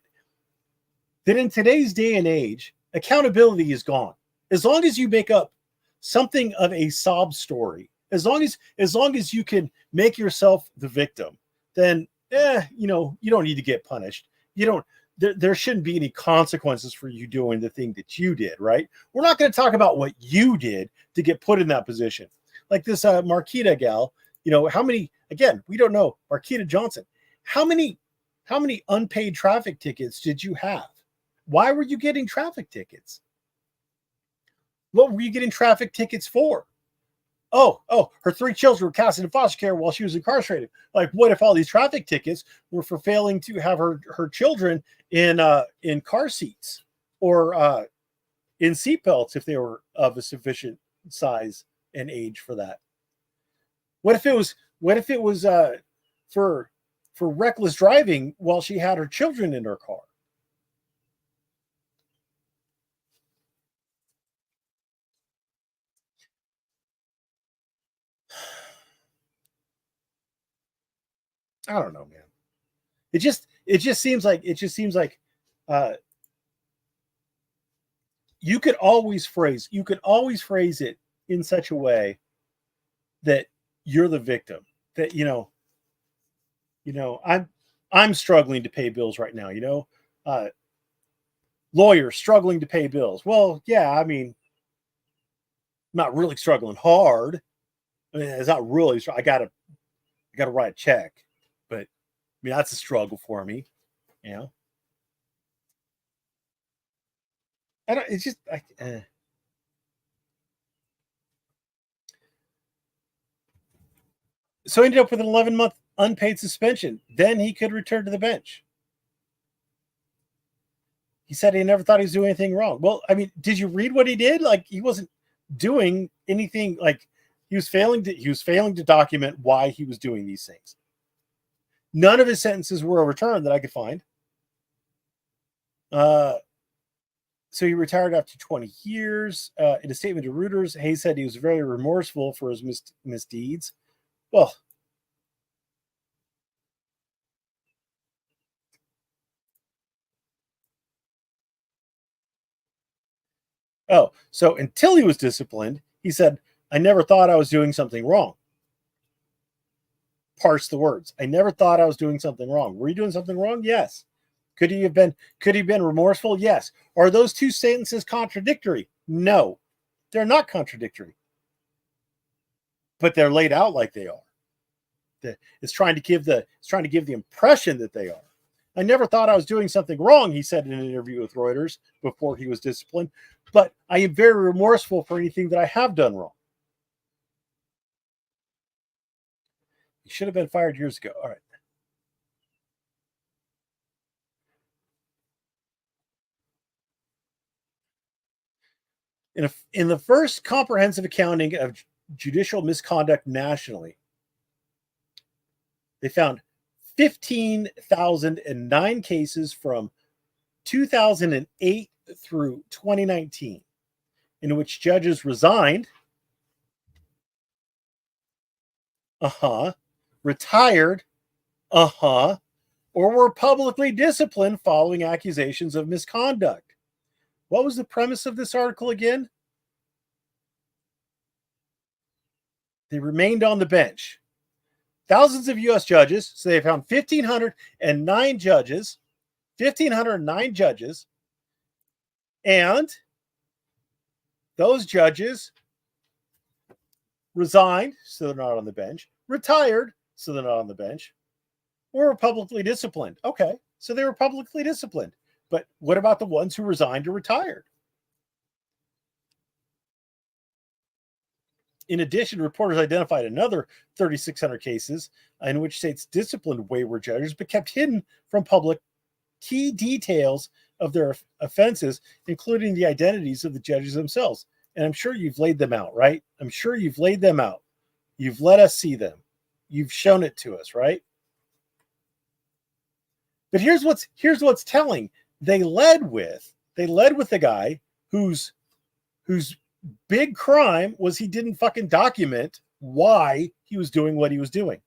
in today's day and age, accountability is gone. As long as you make up something of a sob story, as long as you can make yourself the victim, then you don't need to get punished. There shouldn't be any consequences for you doing the thing that you did, right? We're not going to talk about what you did to get put in that position. Like this Marquita gal, how many, again, we don't know, Marquita Johnson, how many unpaid traffic tickets did you have? Why were you getting traffic tickets? What were you getting traffic tickets for? Oh, her 3 children were cast into foster care while she was incarcerated. Like, what if all these traffic tickets were for failing to have her children in car seats or in seatbelts if they were of a sufficient size and age for that? What if it was for reckless driving while she had her children in her car? I don't know, man. It just seems like you could always phrase it in such a way that you're the victim. That I'm struggling to pay bills right now. Lawyers struggling to pay bills. Well, yeah, I mean, not really struggling hard. I mean, it's not really. I gotta write a check, but I mean that's a struggle for me. I don't. It's just So he ended up with an 11-month unpaid suspension. Then he could return to the bench. He said he never thought he was doing anything wrong. Well, I mean, did you read what he did? Like, he wasn't doing anything. Like, he was failing to document why he was doing these things. None of his sentences were overturned that I could find. So he retired after 20 years. In a statement to Reuters, Hayes said he was very remorseful for his misdeeds. Well, so until he was disciplined, he said, I never thought I was doing something wrong. Parse the words. I never thought I was doing something wrong. Were you doing something wrong? Yes. Could he have been remorseful? Yes. Are those two sentences contradictory? No, they're not contradictory. But they're laid out like they are. It's trying to give the impression that they are. I never thought I was doing something wrong, he said in an interview with Reuters before he was disciplined, but I am very remorseful for anything that I have done wrong. He should have been fired years ago. All right. In the first comprehensive accounting of judicial misconduct nationally, they found 15,009 cases from 2008 through 2019 in which judges resigned, retired, or were publicly disciplined following accusations of misconduct. What was the premise of this article again? They remained on the bench. Thousands of U.S. judges, so they found 1,509 judges, and those judges resigned, so they're not on the bench, retired, so they're not on the bench, or were publicly disciplined. Okay, so they were publicly disciplined. But what about the ones who resigned or retired? In addition, reporters identified another 3,600 cases in which states disciplined wayward judges but kept hidden from public key details of their offenses, including the identities of the judges themselves. And I'm sure you've laid them out, right? I'm sure you've laid them out. You've let us see them. You've shown it to us, right? But here's what's telling. They led with the guy whose big crime was he didn't fucking document why he was doing what he was doing.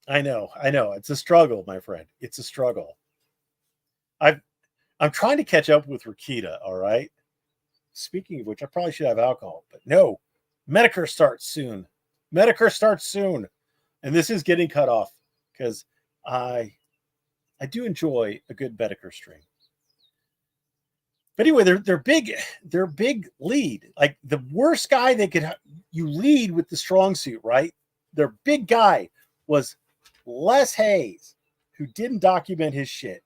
I know. It's a struggle, my friend. It's a struggle. I'm trying to catch up with Rakita, all right? Speaking of which, I probably should have alcohol, but no. Metokur starts soon. And this is getting cut off because I do enjoy a good Metokur stream. But anyway, their big lead. Like the worst guy you lead with the strong suit, right? Their big guy was Les Hayes, who didn't document his shit.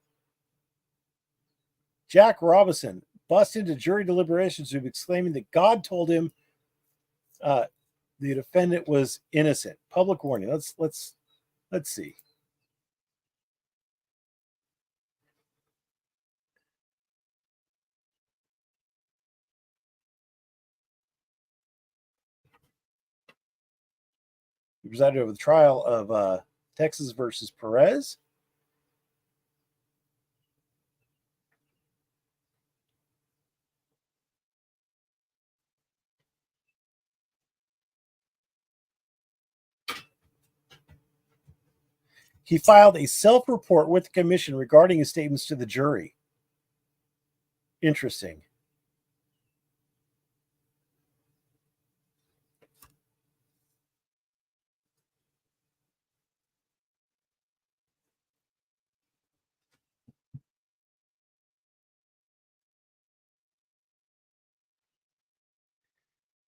Jack Robinson bust into jury deliberations room exclaiming that God told him the defendant was innocent. Public warning. Let's see. He presided over the trial of Texas versus Perez. he filed a self-report with the commission regarding his statements to the jury. Interesting.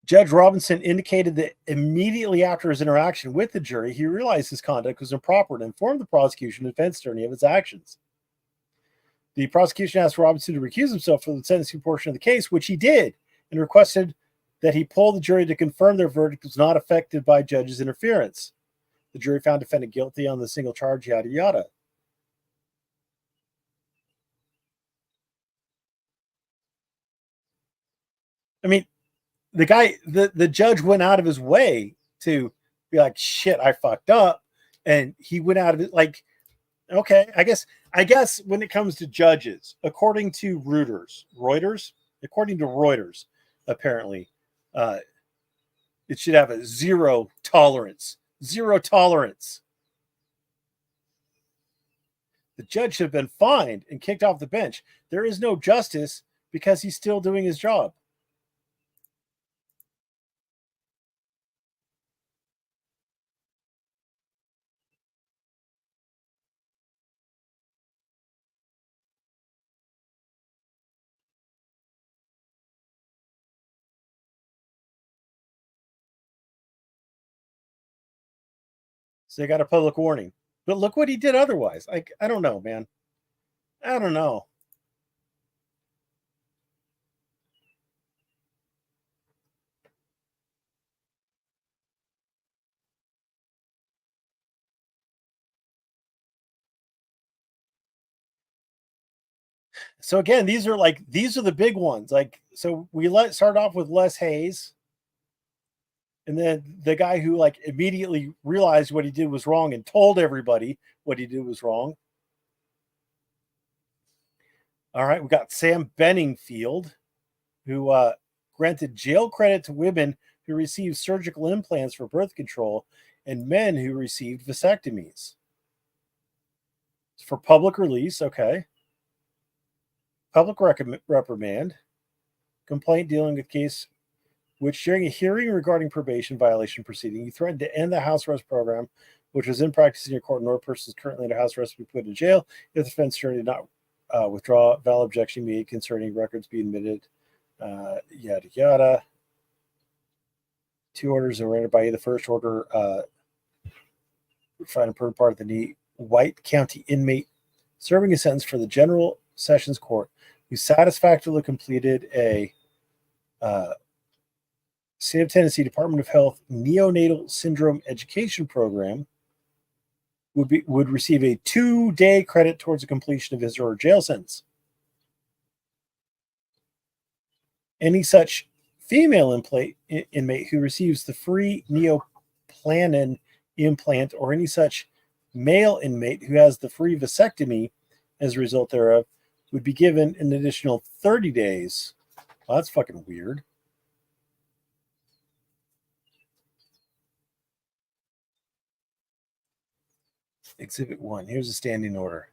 Judge Robinson indicated that immediately after his interaction with the jury, he realized his conduct was improper and informed the prosecution and defense attorney of his actions. The prosecution asked Robinson to recuse himself from the sentencing portion of the case, which he did, and requested that he poll the jury to confirm their verdict was not affected by judge's interference. The jury found defendant guilty on the single charge, yada, yada. I mean, the judge went out of his way to be like, shit, I fucked up. And he went out of it like, okay, I guess when it comes to judges, according to Reuters, apparently, it should have a zero tolerance. The judge should have been fined and kicked off the bench. There is no justice because he's still doing his job. So they got a public warning. But look what he did otherwise. Like, I don't know, man. I don't know. So again, these are the big ones. Like, so we start off with Les Hayes. And then the guy who like immediately realized what he did was wrong and told everybody what he did was wrong. All right, we got Sam Benningfield, who granted jail credit to women who received surgical implants for birth control and men who received vasectomies. For public release, okay. Public reprimand. Complaint dealing with case which during a hearing regarding probation violation proceeding, he threatened to end the house arrest program, which was in practice in your court. No person is currently under house arrest to be put in jail if the defense attorney did not withdraw valid objection made concerning records being admitted, yada, yada. 2 orders are rendered by you. The first order, find a permanent part of the White County inmate serving a sentence for the General Sessions Court who satisfactorily completed a State of Tennessee Department of Health neonatal syndrome education program would receive a 2-day credit towards the completion of his or her jail sentence. Any such female inmate who receives the free neoplanin implant or any such male inmate who has the free vasectomy as a result thereof would be given an additional 30 days. Well, that's fucking weird. Exhibit 1. Here's a standing order.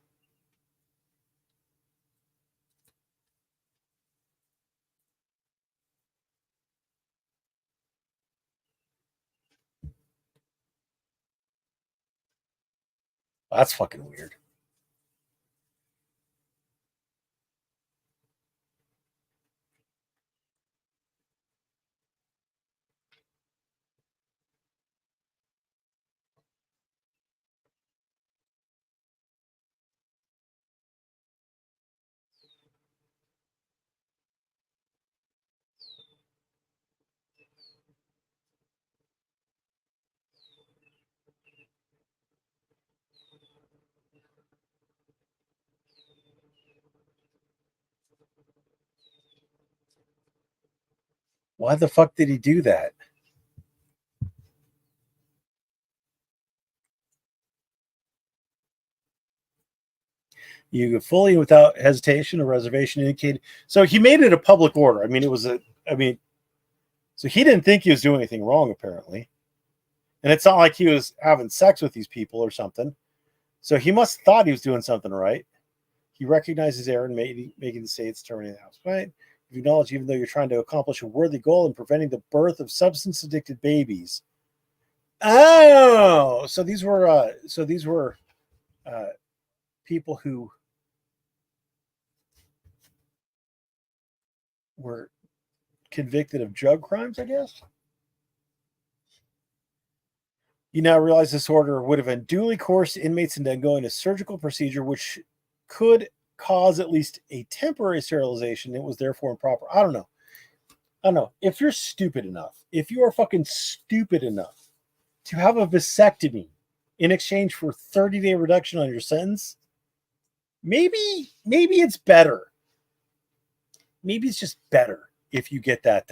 That's fucking weird. Why the fuck did he do that? You fully and without hesitation or reservation indicate. So he made it a public order. I mean, so he didn't think he was doing anything wrong, apparently. And it's not like he was having sex with these people or something. So he must have thought he was doing something right. He recognized his error in making the states terminate the house. Right? You acknowledge, even though you're trying to accomplish a worthy goal in preventing the birth of substance-addicted babies. Oh, so these were people who were convicted of drug crimes, I guess. You now realize this order would have unduly coerced inmates into undergoing a surgical procedure which could cause at least a temporary sterilization. It was therefore improper. I don't know. If you're stupid enough, if you are fucking stupid enough to have a vasectomy in exchange for 30-day reduction on your sentence, maybe it's better. Maybe it's just better if you get that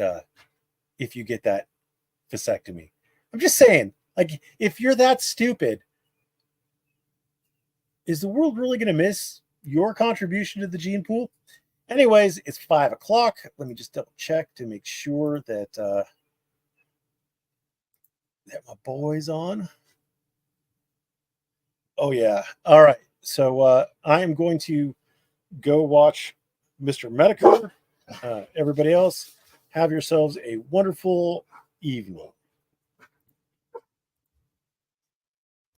vasectomy. I'm just saying, like, if you're that stupid, is the world really going to miss your contribution to the gene pool? Anyways, it's 5 o'clock. Let me just double check to make sure that that my boy's on. Oh yeah. All right. So I am going to go watch Mr. Metokur. Everybody else, have yourselves a wonderful evening.